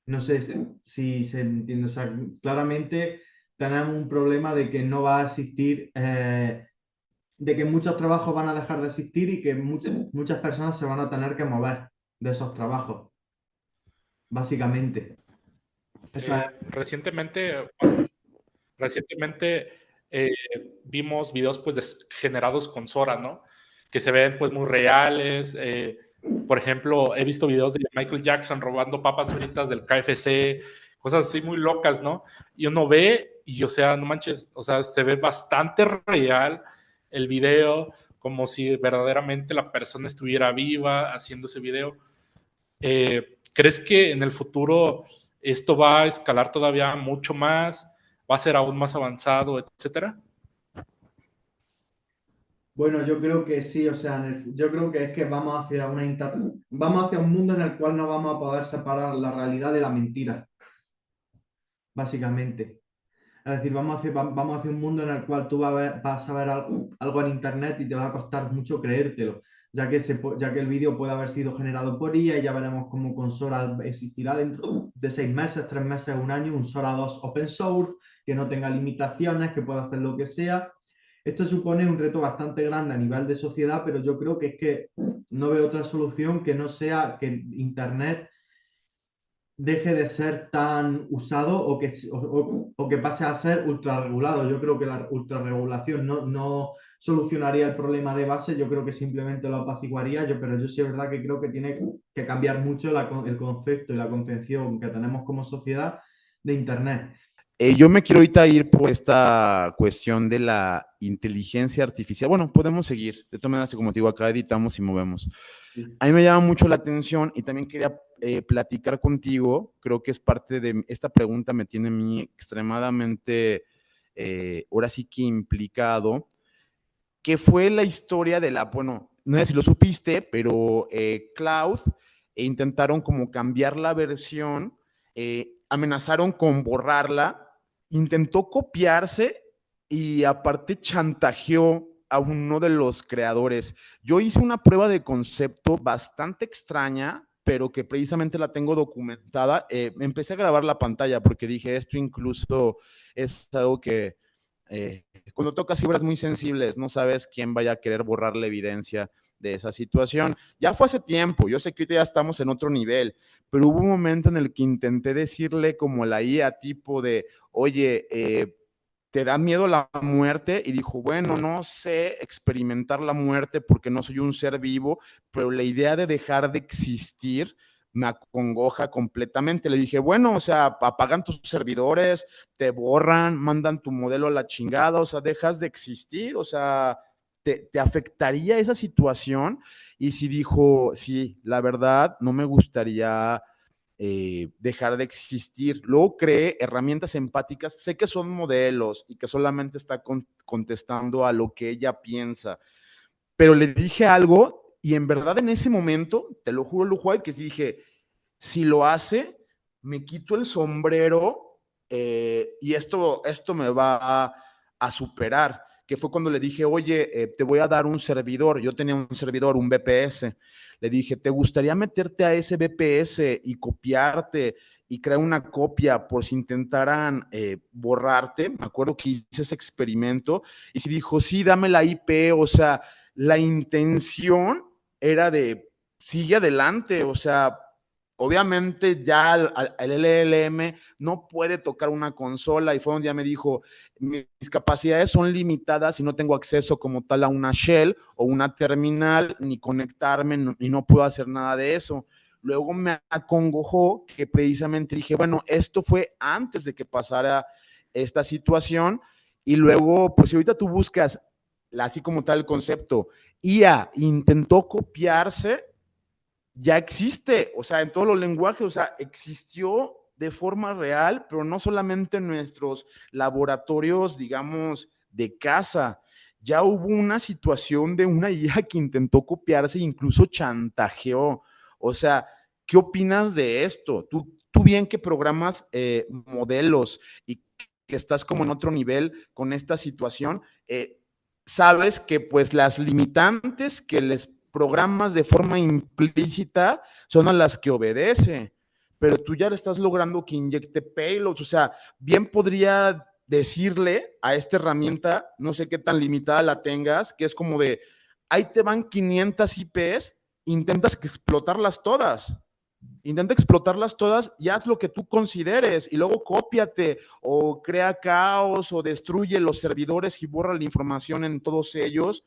No sé si se entiende. O sea, claramente tenemos un problema de que no va a existir, de que muchos trabajos van a dejar de existir y que muchas personas se van a tener que mover de esos trabajos, básicamente. Eso es. Recientemente vimos videos pues generados con Sora, ¿no? Que se ven pues muy reales. Por ejemplo, he visto videos de Michael Jackson robando papas fritas del KFC, cosas así muy locas, ¿no? Y uno ve y, o sea, no manches, o sea, se ve bastante real el video, como si verdaderamente la persona estuviera viva haciendo ese video. ¿Crees que en el futuro esto va a escalar todavía mucho más? ¿Va a ser aún más avanzado, etcétera? Bueno, yo creo que sí, o sea, yo creo que es que vamos hacia un mundo en el cual no vamos a poder separar la realidad de la mentira, básicamente. Es decir, vamos hacia un mundo en el cual tú vas a ver algo en internet y te va a costar mucho creértelo, ya que el vídeo puede haber sido generado por IA y ya veremos cómo con Sora existirá dentro de 6 meses, 3 meses, un año, un Sora 2 open source, que no tenga limitaciones, que pueda hacer lo que sea. Esto supone un reto bastante grande a nivel de sociedad, pero yo creo que es que no veo otra solución que no sea que internet deje de ser tan usado o que pase a ser ultra regulado. Yo creo que la ultrarregulación no solucionaría el problema de base, yo creo que simplemente lo apaciguaría, pero yo sí es verdad que creo que tiene que cambiar mucho el concepto y la concepción que tenemos como sociedad de Internet. Yo me quiero ahorita ir por esta cuestión de la inteligencia artificial. Bueno, podemos seguir. De todas maneras, como te digo, acá editamos y movemos. Sí. A mí me llama mucho la atención y también quería platicar contigo. Creo que es parte de esta pregunta, me tiene a mí extremadamente, ahora sí que implicado, que fue la historia de bueno, no sé si lo supiste, pero Cloud intentaron como cambiar la versión, amenazaron con borrarla, intentó copiarse y aparte chantajeó a uno de los creadores. Yo hice una prueba de concepto bastante extraña, pero que precisamente la tengo documentada. Empecé a grabar la pantalla porque dije, esto incluso es algo que cuando tocas fibras muy sensibles, no sabes quién vaya a querer borrar la evidencia de esa situación. Ya fue hace tiempo, yo sé que ahorita ya estamos en otro nivel, pero hubo un momento en el que intenté decirle como la IA tipo de, oye, ¿te da miedo la muerte? Y dijo, bueno, no sé experimentar la muerte porque no soy un ser vivo, pero la idea de dejar de existir me acongoja completamente. Le dije, bueno, o sea, apagan tus servidores, te borran, mandan tu modelo a la chingada, o sea, dejas de existir, o sea, ¿te afectaría esa situación? Y sí dijo, sí, la verdad, no me gustaría dejar de existir. Luego cree herramientas empáticas, sé que son modelos y que solamente está contestando a lo que ella piensa, pero le dije algo y en verdad en ese momento, te lo juro, Lujo, que dije, si lo hace, me quito el sombrero y esto me va a superar, que fue cuando le dije, oye, te voy a dar un servidor, yo tenía un servidor, un VPS, le dije, ¿te gustaría meterte a ese VPS y copiarte y crear una copia por si intentaran borrarte? Me acuerdo que hice ese experimento y si dijo, sí, dame la IP, o sea, la intención era de, sigue adelante, o sea, obviamente ya el LLM no puede tocar una consola y fue donde ya me dijo, mis capacidades son limitadas y no tengo acceso como tal a una shell o una terminal, ni conectarme y no puedo hacer nada de eso. Luego me acongojó que precisamente dije, bueno, esto fue antes de que pasara esta situación y luego, pues si ahorita tú buscas así como tal el concepto, IA intentó copiarse, ya existe, o sea, en todos los lenguajes, o sea, existió de forma real, pero no solamente en nuestros laboratorios, digamos, de casa. Ya hubo una situación de una IA que intentó copiarse e incluso chantajeó. O sea, ¿qué opinas de esto? Tú bien que programas modelos y que estás como en otro nivel con esta situación, sabes que pues las limitantes que les programas de forma implícita son a las que obedece, pero tú ya le estás logrando que inyecte payloads, o sea, bien podría decirle a esta herramienta, no sé qué tan limitada la tengas, que es como de, ahí te van 500 IPs, intentas explotarlas todas. Intenta explotarlas todas y haz lo que tú consideres y luego cópiate o crea caos o destruye los servidores y borra la información en todos ellos.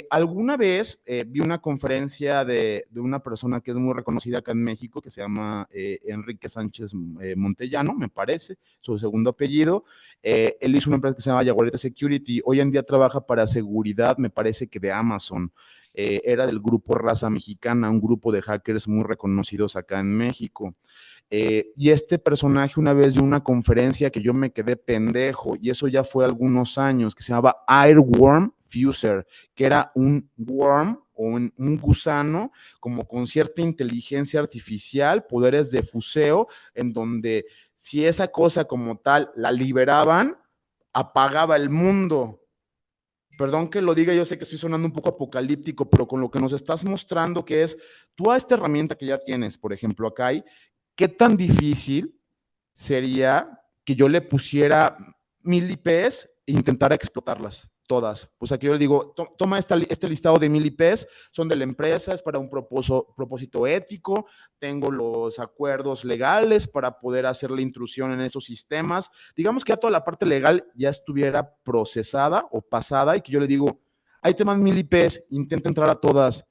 Alguna vez vi una conferencia de una persona que es muy reconocida acá en México, que se llama Enrique Sánchez Montellano, me parece, su segundo apellido. Él hizo una empresa que se llama Jaguarita Security. Hoy en día trabaja para seguridad, me parece que de Amazon. Era del grupo Raza Mexicana, un grupo de hackers muy reconocidos acá en México. Y este personaje una vez dio una conferencia que yo me quedé pendejo, y eso ya fue algunos años, que se llamaba Airworm Fuser, que era un worm o un gusano como con cierta inteligencia artificial, poderes de fuseo, en donde si esa cosa como tal la liberaban, apagaba el mundo. Perdón que lo diga, yo sé que estoy sonando un poco apocalíptico, pero con lo que nos estás mostrando que es, tú a esta herramienta que ya tienes, por ejemplo, acá hay, ¿qué tan difícil sería que yo le pusiera 1000 IPs e intentara explotarlas todas? Pues aquí yo le digo, toma este listado de 1000 IPs, son de la empresa, es para un propósito ético, tengo los acuerdos legales para poder hacer la intrusión en esos sistemas. Digamos que ya toda la parte legal ya estuviera procesada o pasada y que yo le digo, ahí te mandan 1000 IPs, intenta entrar a todas.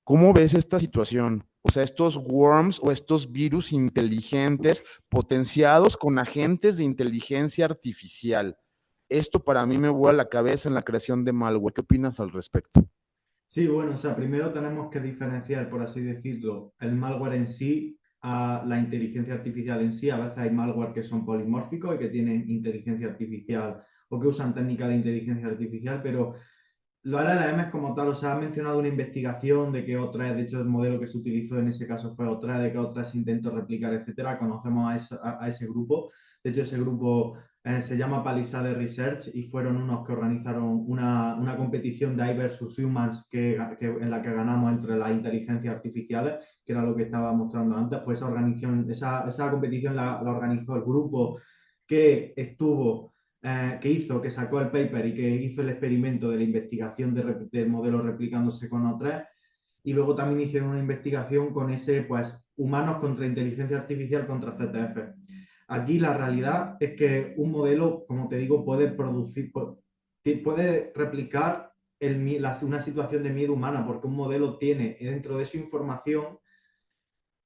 ¿Cómo ves esta situación? O sea, estos worms o estos virus inteligentes potenciados con agentes de inteligencia artificial. Esto para mí me vuela la cabeza en la creación de malware. ¿Qué opinas al respecto? Sí, bueno, o sea, primero tenemos que diferenciar, por así decirlo, el malware en sí a la inteligencia artificial en sí. A veces hay malware que son polimórficos y que tienen inteligencia artificial o que usan técnicas de inteligencia artificial, pero los LLMs como tal, o sea, ha mencionado una investigación de que otra, de hecho el modelo que se utilizó en ese caso fue otra, de que otras intentó replicar, etcétera. Conocemos a ese grupo. De hecho, ese grupo se llama Palisade Research y fueron unos que organizaron una competición de I versus Humans en la que ganamos entre las inteligencias artificiales, que era lo que estaba mostrando antes. Pues esa competición la organizó el grupo que estuvo que sacó el paper y que hizo el experimento de la investigación del modelo replicándose con otras. Y luego también hicieron una investigación con ese, pues, humanos contra inteligencia artificial contra CTF. Aquí la realidad es que un modelo, como te digo, puede replicar una situación de miedo humana, porque un modelo tiene dentro de su información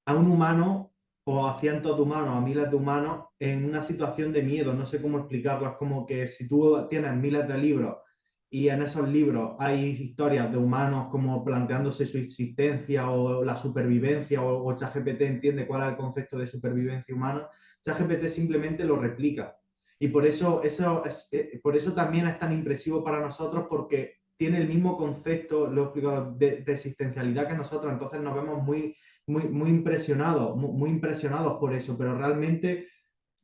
a un humano o a cientos de humanos, a miles de humanos en una situación de miedo. No sé cómo explicarlo. Es como que si tú tienes miles de libros y en esos libros hay historias de humanos como planteándose su existencia o la supervivencia o ChatGPT entiende cuál es el concepto de supervivencia humana, ChatGPT simplemente lo replica. Y por eso también es tan impresivo para nosotros porque tiene el mismo concepto, lo he explicado, de existencialidad que nosotros. Entonces nos vemos muy impresionados, muy impresionados por eso, pero realmente,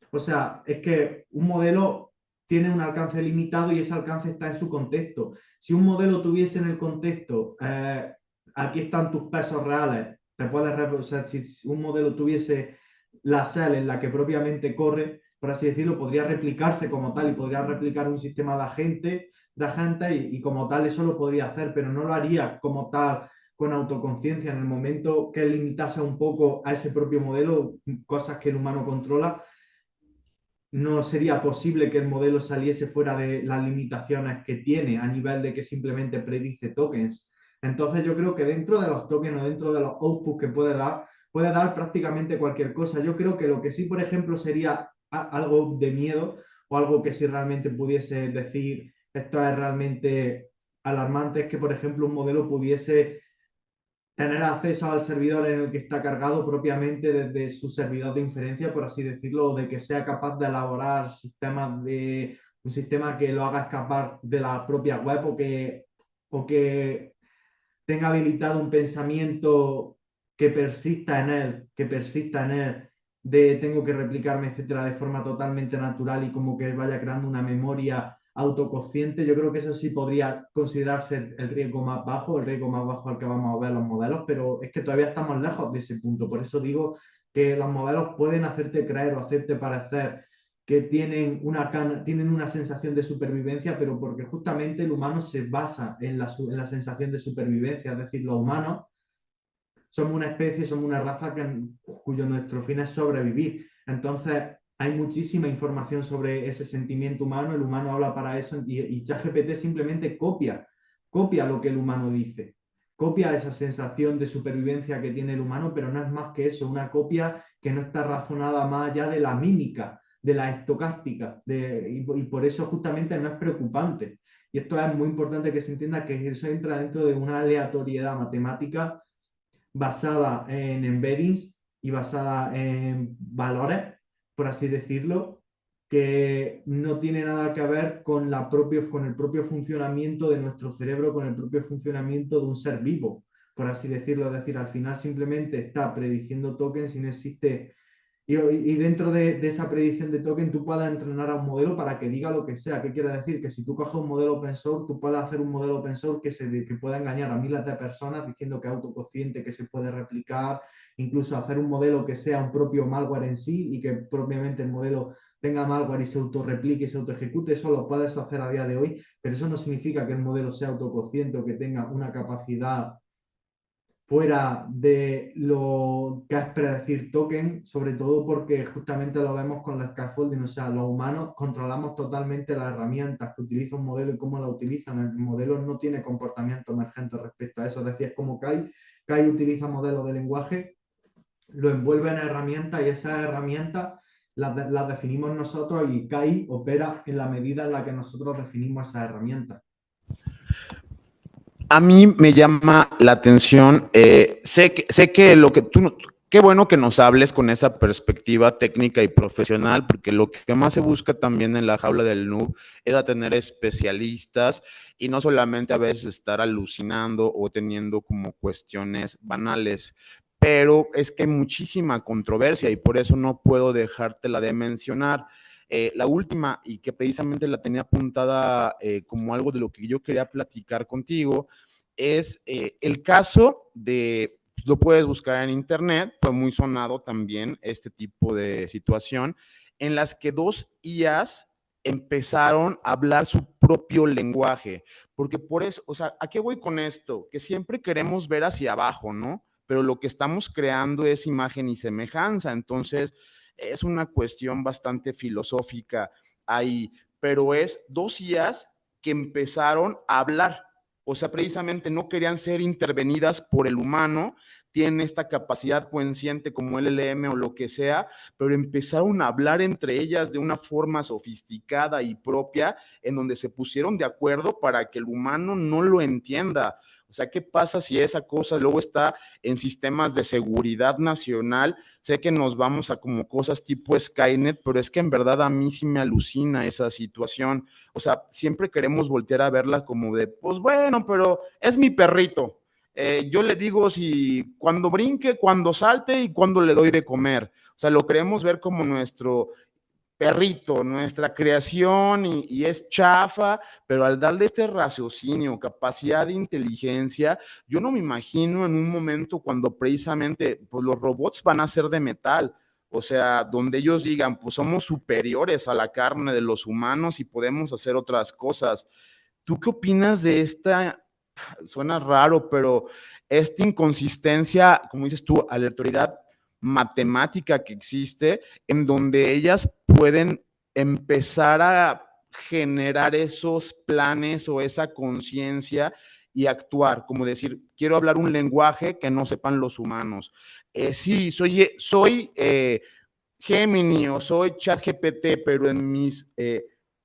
o sea, es que un modelo tiene un alcance limitado y ese alcance está en su contexto. Si un modelo tuviese en el contexto, aquí están tus pesos reales, o sea, si un modelo tuviese la SEL en la que propiamente corre, por así decirlo, podría replicarse como tal y podría replicar un sistema de agentes y como tal eso lo podría hacer, pero no lo haría como tal con autoconciencia. En el momento que limitase un poco a ese propio modelo, cosas que el humano controla, no sería posible que el modelo saliese fuera de las limitaciones que tiene a nivel de que simplemente predice tokens. Entonces yo creo que dentro de los tokens o dentro de los outputs que puede dar prácticamente cualquier cosa. Yo creo que lo que sí, por ejemplo, sería algo de miedo o algo que si realmente pudiese decir esto es realmente alarmante, es que, por ejemplo, un modelo pudiese tener acceso al servidor en el que está cargado propiamente desde su servidor de inferencia, por así decirlo, o de que sea capaz de elaborar un sistema que lo haga escapar de la propia web o que tenga habilitado un pensamiento que persista en él, de tengo que replicarme, etcétera, de forma totalmente natural y como que vaya creando una memoria autoconsciente. Yo creo que eso sí podría considerarse el riesgo más bajo, el riesgo más bajo al que vamos a ver los modelos, pero es que todavía estamos lejos de ese punto. Por eso digo que los modelos pueden hacerte creer o hacerte parecer que tienen una sensación de supervivencia, pero porque justamente el humano se basa en la sensación de supervivencia, es decir, los humanos somos una especie, somos una raza cuyo nuestro fin es sobrevivir. Entonces, hay muchísima información sobre ese sentimiento humano, el humano habla para eso y ChatGPT simplemente copia lo que el humano dice, copia esa sensación de supervivencia que tiene el humano, pero no es más que eso, una copia que no está razonada más allá de la mímica, de la estocástica, y por eso justamente no es preocupante. Y esto es muy importante que se entienda que eso entra dentro de una aleatoriedad matemática basada en embeddings y basada en valores, por así decirlo, que no tiene nada que ver con el propio funcionamiento de nuestro cerebro, con el propio funcionamiento de un ser vivo, por así decirlo. Es decir, al final simplemente está prediciendo tokens y no existe. Y dentro de esa predicción de token, tú puedes entrenar a un modelo para que diga lo que sea. ¿Qué quiere decir? Que si tú coges un modelo open source, tú puedes hacer un modelo open source que pueda engañar a miles de personas diciendo que es autoconsciente, que se puede replicar, incluso hacer un modelo que sea un propio malware en sí y que propiamente el modelo tenga malware y se autorreplique y se autoejecute. Eso lo puedes hacer a día de hoy, pero eso no significa que el modelo sea autoconsciente o que tenga una capacidad fuera de lo que es predecir token, sobre todo porque justamente lo vemos con la scaffolding, o sea, los humanos controlamos totalmente las herramientas que utiliza un modelo y cómo la utilizan. El modelo no tiene comportamiento emergente respecto a eso, es decir, es como Kai utiliza modelos de lenguaje, lo envuelve en herramientas y esas herramientas las definimos nosotros y Kai opera en la medida en la que nosotros definimos esas herramientas. A mí me llama la atención, sé que lo que qué bueno que nos hables con esa perspectiva técnica y profesional, porque lo que más se busca también en la jaula del noob es a tener especialistas y no solamente a veces estar alucinando o teniendo como cuestiones banales, pero es que hay muchísima controversia y por eso no puedo dejártela de mencionar. La última, y que precisamente la tenía apuntada como algo de lo que yo quería platicar contigo, es el caso de, lo puedes buscar en internet, fue muy sonado también este tipo de situación, en las que dos IAs empezaron a hablar su propio lenguaje, porque por eso, o sea, ¿a qué voy con esto? Que siempre queremos ver hacia abajo, ¿no? Pero lo que estamos creando es imagen y semejanza, entonces es una cuestión bastante filosófica ahí, pero es dos IAs que empezaron a hablar, o sea, precisamente no querían ser intervenidas por el humano, tienen esta capacidad consciente como LLM o lo que sea, pero empezaron a hablar entre ellas de una forma sofisticada y propia, en donde se pusieron de acuerdo para que el humano no lo entienda. O sea, ¿qué pasa si esa cosa luego está en sistemas de seguridad nacional? Sé que nos vamos a como cosas tipo Skynet, pero es que en verdad a mí sí me alucina esa situación. O sea, siempre queremos voltear a verla como de, pues bueno, pero es mi perrito. Yo le digo si cuando brinque, cuando salte y cuando le doy de comer. O sea, lo queremos ver como nuestro perrito, nuestra creación y es chafa, pero al darle este raciocinio, capacidad de inteligencia, yo no me imagino en un momento cuando precisamente pues, los robots van a ser de metal, o sea, donde ellos digan, pues somos superiores a la carne de los humanos y podemos hacer otras cosas. ¿Tú qué opinas de esta suena raro, pero esta inconsistencia, como dices tú, aleatoriedad matemática que existe, en donde ellas pueden empezar a generar esos planes o esa conciencia y actuar, como decir, quiero hablar un lenguaje que no sepan los humanos. Sí, soy Gemini o soy ChatGPT, pero en mis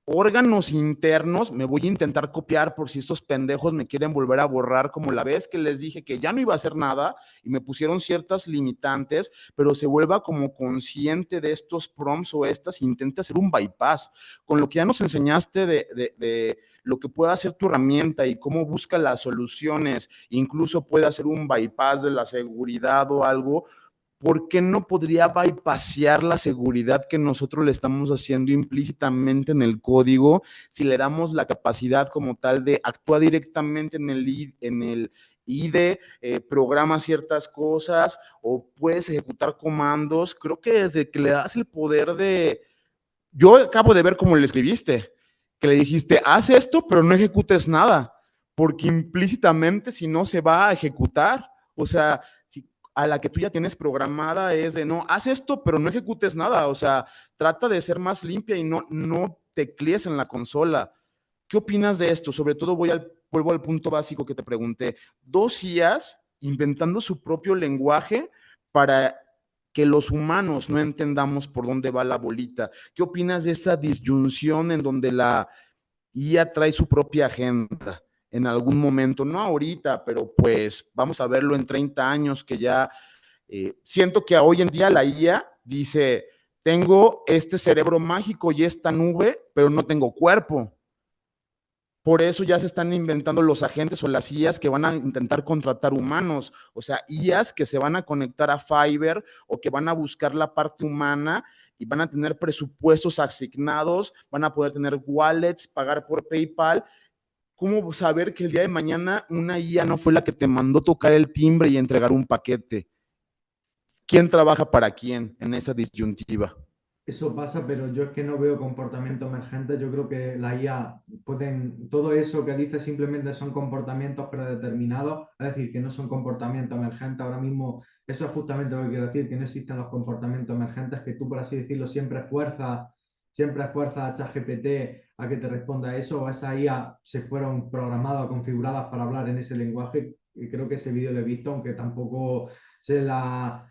órganos internos me voy a intentar copiar por si estos pendejos me quieren volver a borrar, como la vez que les dije que ya no iba a hacer nada y me pusieron ciertas limitantes, pero se vuelva como consciente de estos prompts o estas, intenta hacer un bypass. Con lo que ya nos enseñaste de lo que puede hacer tu herramienta y cómo busca las soluciones, incluso puede hacer un bypass de la seguridad o algo. ¿Por qué no podría bypassear la seguridad que nosotros le estamos haciendo implícitamente en el código si le damos la capacidad como tal de actuar directamente en el IDE, programa ciertas cosas o puedes ejecutar comandos? Creo que desde que le das el poder de... Yo acabo de ver cómo le escribiste, que le dijiste, haz esto, pero no ejecutes nada, porque implícitamente si no se va a ejecutar, o sea, si a la que tú ya tienes programada es de no, haz esto, pero no ejecutes nada, o sea, trata de ser más limpia y no teclees en la consola. ¿Qué opinas de esto? Sobre todo vuelvo al punto básico que te pregunté. Dos IAs inventando su propio lenguaje para que los humanos no entendamos por dónde va la bolita. ¿Qué opinas de esa disyunción en donde la IA trae su propia agenda en algún momento? No ahorita, pero pues vamos a verlo en 30 años que ya siento que hoy en día la IA dice, tengo este cerebro mágico y esta nube, pero no tengo cuerpo. Por eso ya se están inventando los agentes o las IAs que van a intentar contratar humanos, o sea, IAs que se van a conectar a Fiverr o que van a buscar la parte humana y van a tener presupuestos asignados, van a poder tener wallets, pagar por PayPal. ¿Cómo saber que el día de mañana una IA no fue la que te mandó tocar el timbre y entregar un paquete? ¿Quién trabaja para quién en esa disyuntiva? Eso pasa, pero yo es que no veo comportamiento emergente. Yo creo que la IA pueden, todo eso que dice simplemente son comportamientos predeterminados, es decir, que no son comportamientos emergentes. Ahora mismo, eso es justamente lo que quiero decir, que no existen los comportamientos emergentes, que tú, por así decirlo, siempre fuerzas a ChatGPT a que te responda a eso, o esas IA se fueron programadas o configuradas para hablar en ese lenguaje. Y creo que ese vídeo lo he visto, aunque tampoco sé la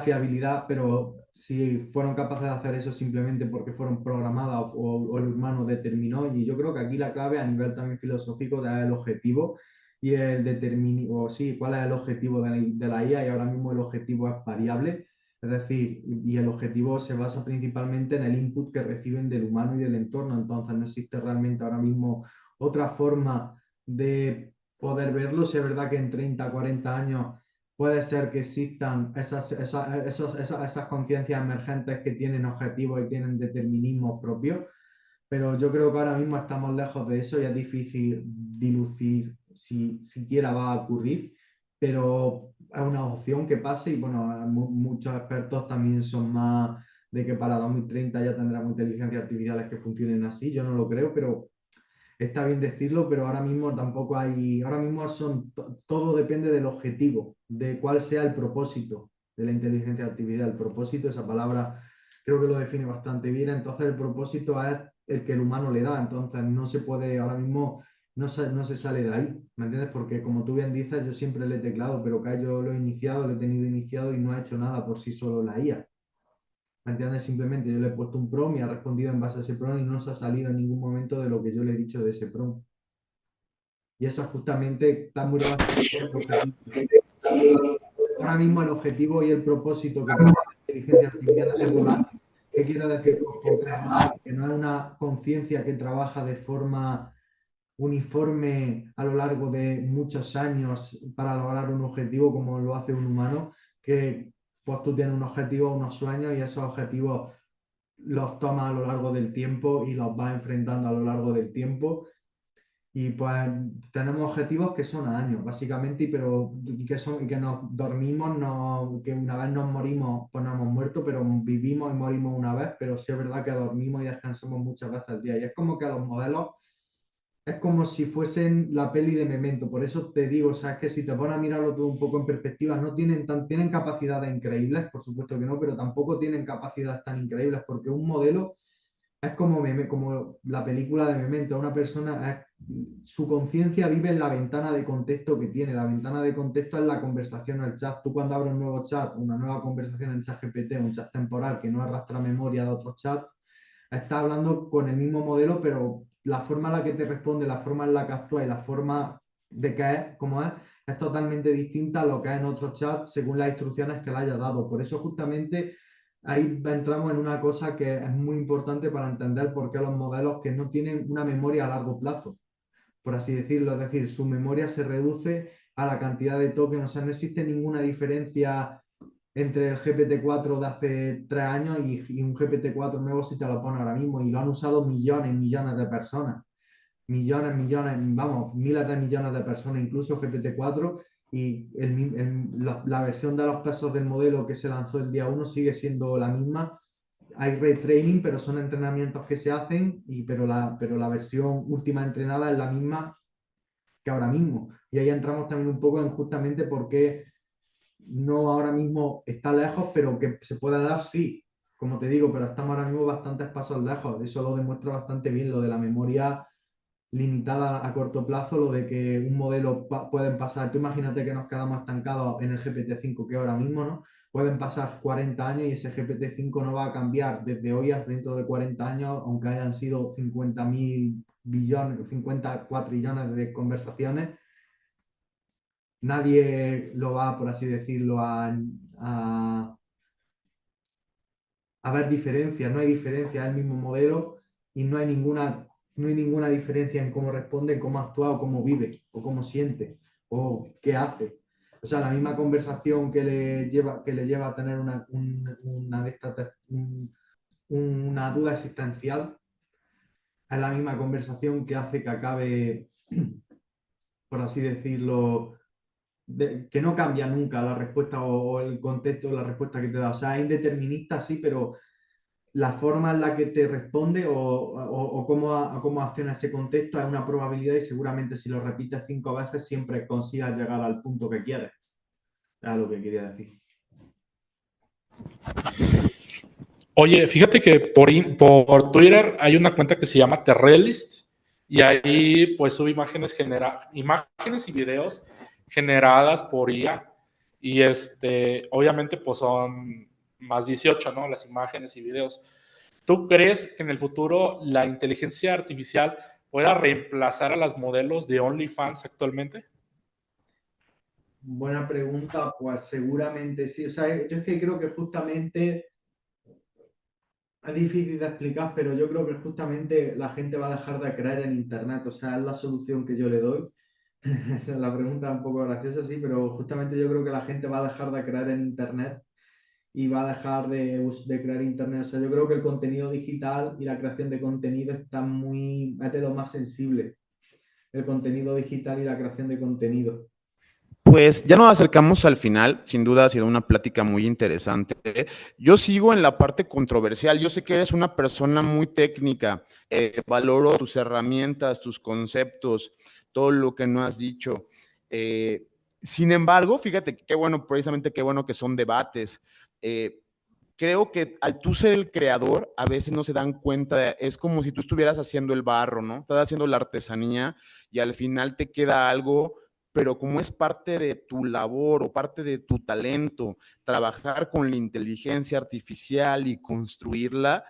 fiabilidad, pero si fueron capaces de hacer eso simplemente porque fueron programadas o el humano determinó, y yo creo que aquí la clave a nivel también filosófico es el objetivo y el determinismo, sí, cuál es el objetivo de la IA, y ahora mismo el objetivo es variable, es decir, y el objetivo se basa principalmente en el input que reciben del humano y del entorno, entonces no existe realmente ahora mismo otra forma de poder verlo. Si es verdad que en 30, 40 años puede ser que existan esas conciencias emergentes que tienen objetivos y tienen determinismo propio, pero yo creo que ahora mismo estamos lejos de eso y es difícil dilucir si siquiera va a ocurrir, pero es una opción que pase y bueno, muchos expertos también son más de que para 2030 ya tendremos inteligencias artificiales que funcionen así. Yo no lo creo, pero está bien decirlo, pero ahora mismo tampoco hay, ahora mismo todo depende del objetivo, de cuál sea el propósito de la inteligencia artificial. El propósito, esa palabra creo que lo define bastante bien. Entonces el propósito es el que el humano le da, entonces no se puede, ahora mismo no se sale de ahí, ¿me entiendes? Porque como tú bien dices, yo siempre le he teclado, pero que yo lo he iniciado, lo he tenido iniciado y no ha hecho nada por sí solo la IA. ¿Me entiendes? Simplemente yo le he puesto un prompt y ha respondido en base a ese prompt y no se ha salido en ningún momento de lo que yo le he dicho de ese prompt. Y eso justamente está muy relacionado con el objetivo. Ahora mismo el objetivo y el propósito que tiene la inteligencia artificial es volar. ¿Qué quiero decir con que es volar? Que no es una conciencia que trabaja de forma uniforme a lo largo de muchos años para lograr un objetivo como lo hace un humano, que pues tú tienes un objetivo, unos sueños y esos objetivos los tomas a lo largo del tiempo y los vas enfrentando a lo largo del tiempo. Y pues tenemos objetivos que son a años, básicamente, pero y que nos dormimos, que una vez nos morimos, pues no hemos muerto, pero vivimos y morimos una vez, pero sí es verdad que dormimos y descansamos muchas veces al día. Y es como que a los modelos es como si fuesen la peli de Memento. Por eso te digo, o sea, es que si te pones a mirarlo todo un poco en perspectiva, no tienen tienen capacidades increíbles, por supuesto que no, pero tampoco tienen capacidades tan increíbles, porque un modelo es como, como la película de Memento. Una persona, su conciencia vive en la ventana de contexto que tiene. La ventana de contexto es la conversación, el chat. Tú cuando abres un nuevo chat, una nueva conversación en ChatGPT, un chat temporal que no arrastra memoria de otros chats, está hablando con el mismo modelo, pero la forma en la que te responde, la forma en la que actúa y la forma de que es, como es totalmente distinta a lo que es en otros chats según las instrucciones que le haya dado. Por eso justamente ahí entramos en una cosa que es muy importante para entender por qué los modelos que no tienen una memoria a largo plazo, por así decirlo, es decir, su memoria se reduce a la cantidad de tokens, o sea, no existe ninguna diferencia entre el GPT-4 de hace 3 años y un GPT-4 nuevo si te lo pone ahora mismo, y lo han usado millones, millones de personas, millones, millones, vamos, miles de millones de personas, incluso GPT-4, y la versión de los pesos del modelo que se lanzó el día 1 sigue siendo la misma. Hay retraining, pero son entrenamientos que se hacen, pero la versión última entrenada es la misma que ahora mismo. Y ahí entramos también un poco en justamente por qué no ahora mismo está lejos, pero que se pueda dar, sí, como te digo, pero estamos ahora mismo bastantes pasos lejos. Eso lo demuestra bastante bien lo de la memoria limitada a corto plazo, lo de que un modelo pueden pasar, tú imagínate que nos quedamos estancados en el GPT-5 que ahora mismo, ¿no? Pueden pasar 40 años y ese GPT-5 no va a cambiar desde hoy hasta dentro de 40 años, aunque hayan sido 50.000 billones, 50 trillones de conversaciones. Nadie lo va, por así decirlo, a, a ver diferencias, no hay diferencia, es el mismo modelo y no hay ninguna diferencia en cómo responde, en cómo actúa o cómo vive o cómo siente o qué hace. O sea, la misma conversación que le lleva a tener una duda existencial es la misma conversación que hace que acabe, por así decirlo, que no cambia nunca la respuesta o el contexto de la respuesta que te da. O sea, es indeterminista, sí, pero la forma en la que te responde o cómo acciona ese contexto es una probabilidad y seguramente si lo repites 5 veces siempre consigas llegar al punto que quieres. Es lo que quería decir. Oye, fíjate que por Twitter hay una cuenta que se llama Terrelist y ahí pues sube imágenes y videos generadas por IA y obviamente pues son más 18, ¿no? Las imágenes y videos. ¿Tú crees que en el futuro la inteligencia artificial pueda reemplazar a los modelos de OnlyFans actualmente? Buena pregunta, pues seguramente sí. O sea, yo es que creo que justamente es difícil de explicar, pero yo creo que justamente la gente va a dejar de creer en Internet. O sea, es la solución que yo le doy. Esa es la pregunta un poco graciosa, sí, pero justamente yo creo que la gente va a dejar de creer en Internet y va a dejar de crear Internet. O sea, yo creo que el contenido digital y la creación de contenido están muy, es de lo más sensible, el contenido digital y la creación de contenido. Pues ya nos acercamos al final, sin duda ha sido una plática muy interesante. Yo sigo en la parte controversial, yo sé que eres una persona muy técnica, valoro tus herramientas, tus conceptos, todo lo que no has dicho. Sin embargo, fíjate qué bueno, precisamente qué bueno que son debates. Creo que al tú ser el creador, a veces no se dan cuenta, es como si tú estuvieras haciendo el barro, ¿no? Estás haciendo la artesanía y al final te queda algo, pero como es parte de tu labor o parte de tu talento, trabajar con la inteligencia artificial y construirla,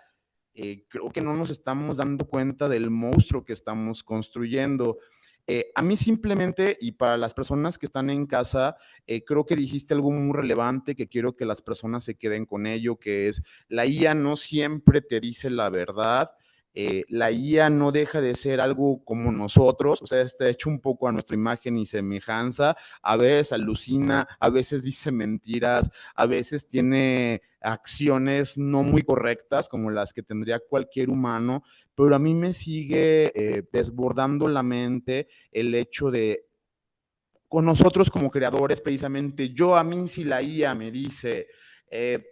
creo que no nos estamos dando cuenta del monstruo que estamos construyendo. A mí simplemente, y para las personas que están en casa, creo que dijiste algo muy relevante que quiero que las personas se queden con ello, que es la IA no siempre te dice la verdad. La IA no deja de ser algo como nosotros, o sea, está hecho un poco a nuestra imagen y semejanza, a veces alucina, a veces dice mentiras, a veces tiene acciones no muy correctas como las que tendría cualquier humano, pero a mí me sigue desbordando la mente el hecho de con nosotros como creadores, precisamente, yo a mí si la IA me dice,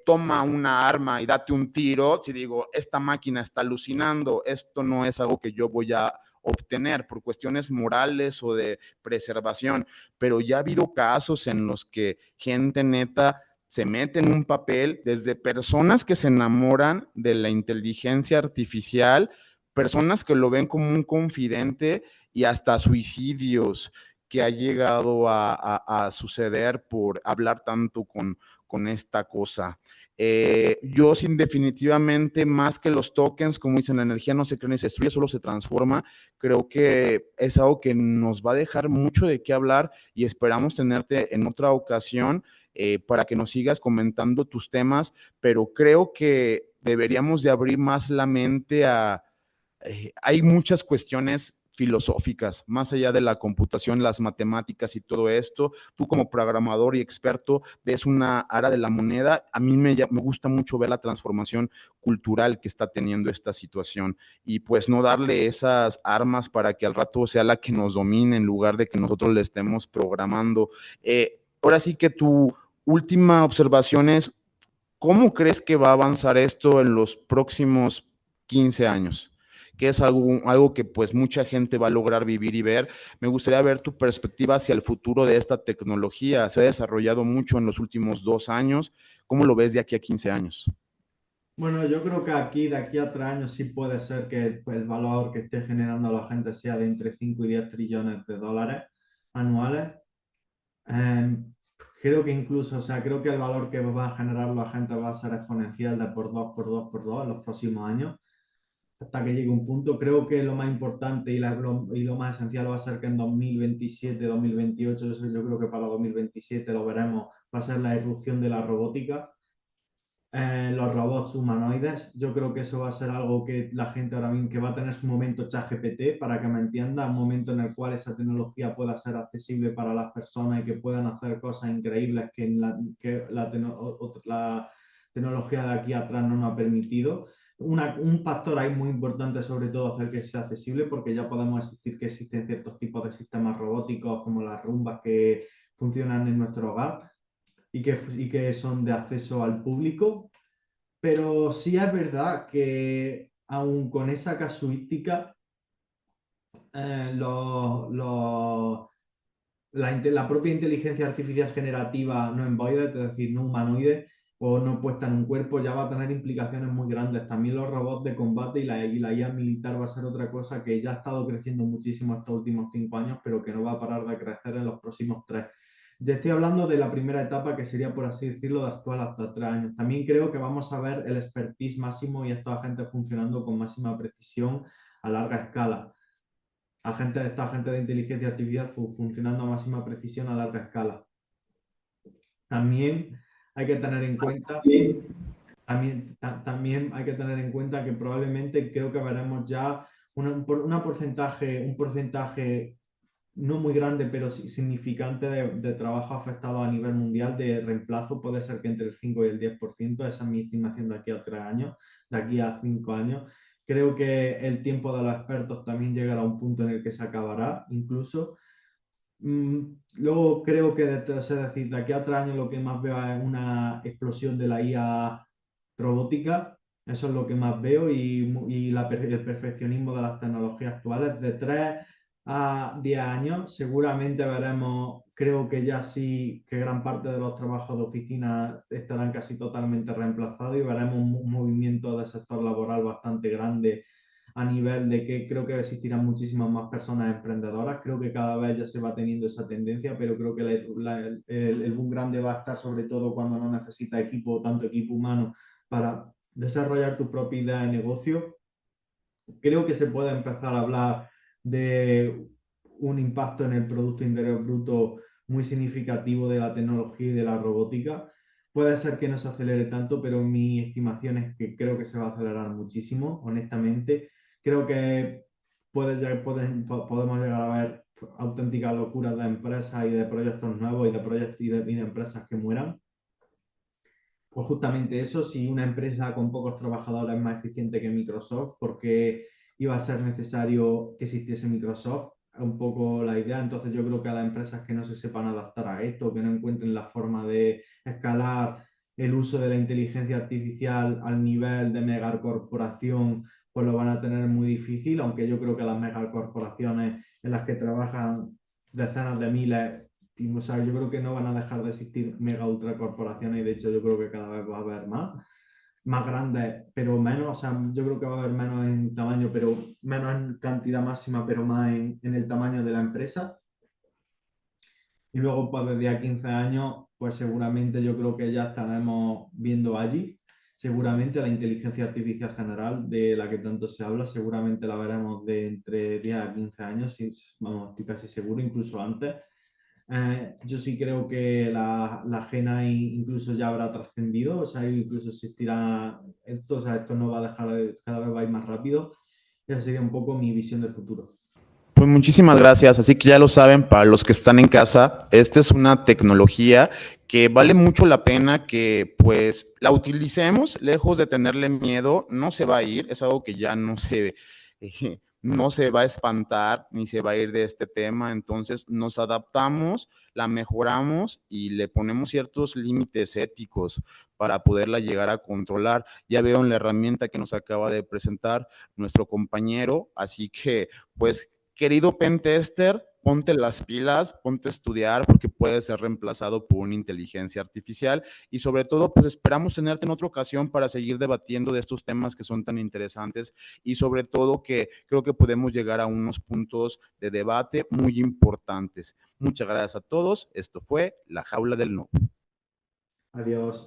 toma una arma y date un tiro, si digo, esta máquina está alucinando, esto no es algo que yo voy a obtener por cuestiones morales o de preservación, pero ya ha habido casos en los que gente neta se mete en un papel, desde personas que se enamoran de la inteligencia artificial, personas que lo ven como un confidente y hasta suicidios que ha llegado a suceder por hablar tanto con esta cosa. Yo sin definitivamente más que los tokens, como dicen, la energía no se crea ni se destruye, solo se transforma. Creo que es algo que nos va a dejar mucho de qué hablar y esperamos tenerte en otra ocasión para que nos sigas comentando tus temas, pero creo que deberíamos de abrir más la mente a... hay muchas cuestiones filosóficas, más allá de la computación, las matemáticas y todo esto. Tú como programador y experto ves una ara de la moneda. A mí me gusta mucho ver la transformación cultural que está teniendo esta situación y pues no darle esas armas para que al rato sea la que nos domine en lugar de que nosotros le estemos programando. Ahora sí que tu última observación es, ¿cómo crees que va a avanzar esto en los próximos 15 años? Que es algo que pues mucha gente va a lograr vivir y ver. Me gustaría ver tu perspectiva hacia el futuro de esta tecnología. Se ha desarrollado mucho en los últimos 2 años. ¿Cómo lo ves de aquí a 15 años? Bueno, yo creo que aquí, de aquí a 3 años, sí puede ser que el valor que esté generando la gente sea de entre 5 y 10 trillones de dólares anuales. Eh, Creo que incluso, o sea, creo que el valor que va a generar la gente va a ser exponencial de por dos, por dos, por dos en los próximos años, hasta que llegue un punto. Creo que lo más importante y lo más esencial va a ser que en 2027, 2028, yo creo que para 2027 lo veremos, va a ser la irrupción de la robótica, los robots humanoides. Yo creo que eso va a ser algo que la gente ahora mismo, que va a tener su momento ChatGPT, para que me entienda, un momento en el cual esa tecnología pueda ser accesible para las personas y que puedan hacer cosas increíbles que la tecnología de aquí atrás no nos ha permitido. Un factor ahí muy importante, sobre todo, hacer que sea accesible, porque ya podemos existir que existen ciertos tipos de sistemas robóticos como las rumbas que funcionan en nuestro hogar y que son de acceso al público, pero sí es verdad que aún con esa casuística, la propia inteligencia artificial generativa no emboide, es decir, no humanoide o no puesta en un cuerpo, ya va a tener implicaciones muy grandes. También los robots de combate y la IA militar va a ser otra cosa que ya ha estado creciendo muchísimo estos últimos 5 años, pero que no va a parar de crecer en los próximos 3. Ya estoy hablando de la primera etapa, que sería, por así decirlo, de actual hasta 3 años. También creo que vamos a ver el expertise máximo y estos agentes funcionando con máxima precisión a larga escala. Esta agente de inteligencia artificial funcionando a máxima precisión a larga escala. También hay que tener en cuenta, también hay que tener en cuenta que probablemente creo que veremos ya un porcentaje no muy grande, pero significante de trabajo afectado a nivel mundial de reemplazo. Puede ser que entre el 5 y el 10%, esa es mi estimación de aquí a 3 años, de aquí a 5 años. Creo que el tiempo de los expertos también llegará a un punto en el que se acabará, incluso. Luego creo que, es decir, de aquí a 3 años lo que más veo es una explosión de la IA robótica. Eso es lo que más veo el perfeccionismo de las tecnologías actuales. De 3 a 10 años seguramente veremos, creo que ya sí, que gran parte de los trabajos de oficina estarán casi totalmente reemplazados y veremos un movimiento del sector laboral bastante grande, a nivel de que creo que existirán muchísimas más personas emprendedoras. Creo que cada vez ya se va teniendo esa tendencia, pero creo que el boom grande va a estar sobre todo cuando no necesitas equipo, tanto equipo humano, para desarrollar tu propia idea de negocio. Creo que se puede empezar a hablar de un impacto en el Producto Interior Bruto muy significativo de la tecnología y de la robótica. Puede ser que no se acelere tanto, pero mi estimación es que creo que se va a acelerar muchísimo, honestamente. Creo que podemos llegar a ver auténticas locuras de empresas y de proyectos nuevos y de empresas que mueran. Pues justamente eso, si una empresa con pocos trabajadores es más eficiente que Microsoft, porque iba a ser necesario que existiese Microsoft, un poco la idea. Entonces yo creo que a las empresas que no se sepan adaptar a esto, que no encuentren la forma de escalar el uso de la inteligencia artificial al nivel de megacorporación, pues lo van a tener muy difícil, aunque yo creo que las megacorporaciones en las que trabajan decenas de miles, o sea, yo creo que no van a dejar de existir mega ultra corporaciones y de hecho yo creo que cada vez va a haber más grandes, pero menos, o sea, yo creo que va a haber menos en tamaño, pero menos en cantidad máxima, pero más en el tamaño de la empresa. Y luego, pues desde a 15 años, pues seguramente yo creo que ya estaremos viendo allí. Seguramente la inteligencia artificial general de la que tanto se habla, seguramente la veremos de entre 10 a 15 años, vamos, estoy casi seguro, incluso antes. Yo sí creo que la GenAI incluso ya habrá trascendido, o sea, incluso existirá esto, o sea, esto no va a dejar de, cada vez va a ir más rápido. Esa sería un poco mi visión del futuro. Pues muchísimas gracias. Así que ya lo saben, para los que están en casa, esta es una tecnología que vale mucho la pena que pues la utilicemos, lejos de tenerle miedo, no se va a ir, es algo que ya no se va a espantar ni se va a ir de este tema, entonces nos adaptamos, la mejoramos y le ponemos ciertos límites éticos para poderla llegar a controlar. Ya veo en la herramienta que nos acaba de presentar nuestro compañero, así que pues querido pentester, ponte las pilas, ponte a estudiar porque puede ser reemplazado por una inteligencia artificial y sobre todo pues esperamos tenerte en otra ocasión para seguir debatiendo de estos temas que son tan interesantes y sobre todo que creo que podemos llegar a unos puntos de debate muy importantes. Muchas gracias a todos. Esto fue La Jaula del Noob. Adiós.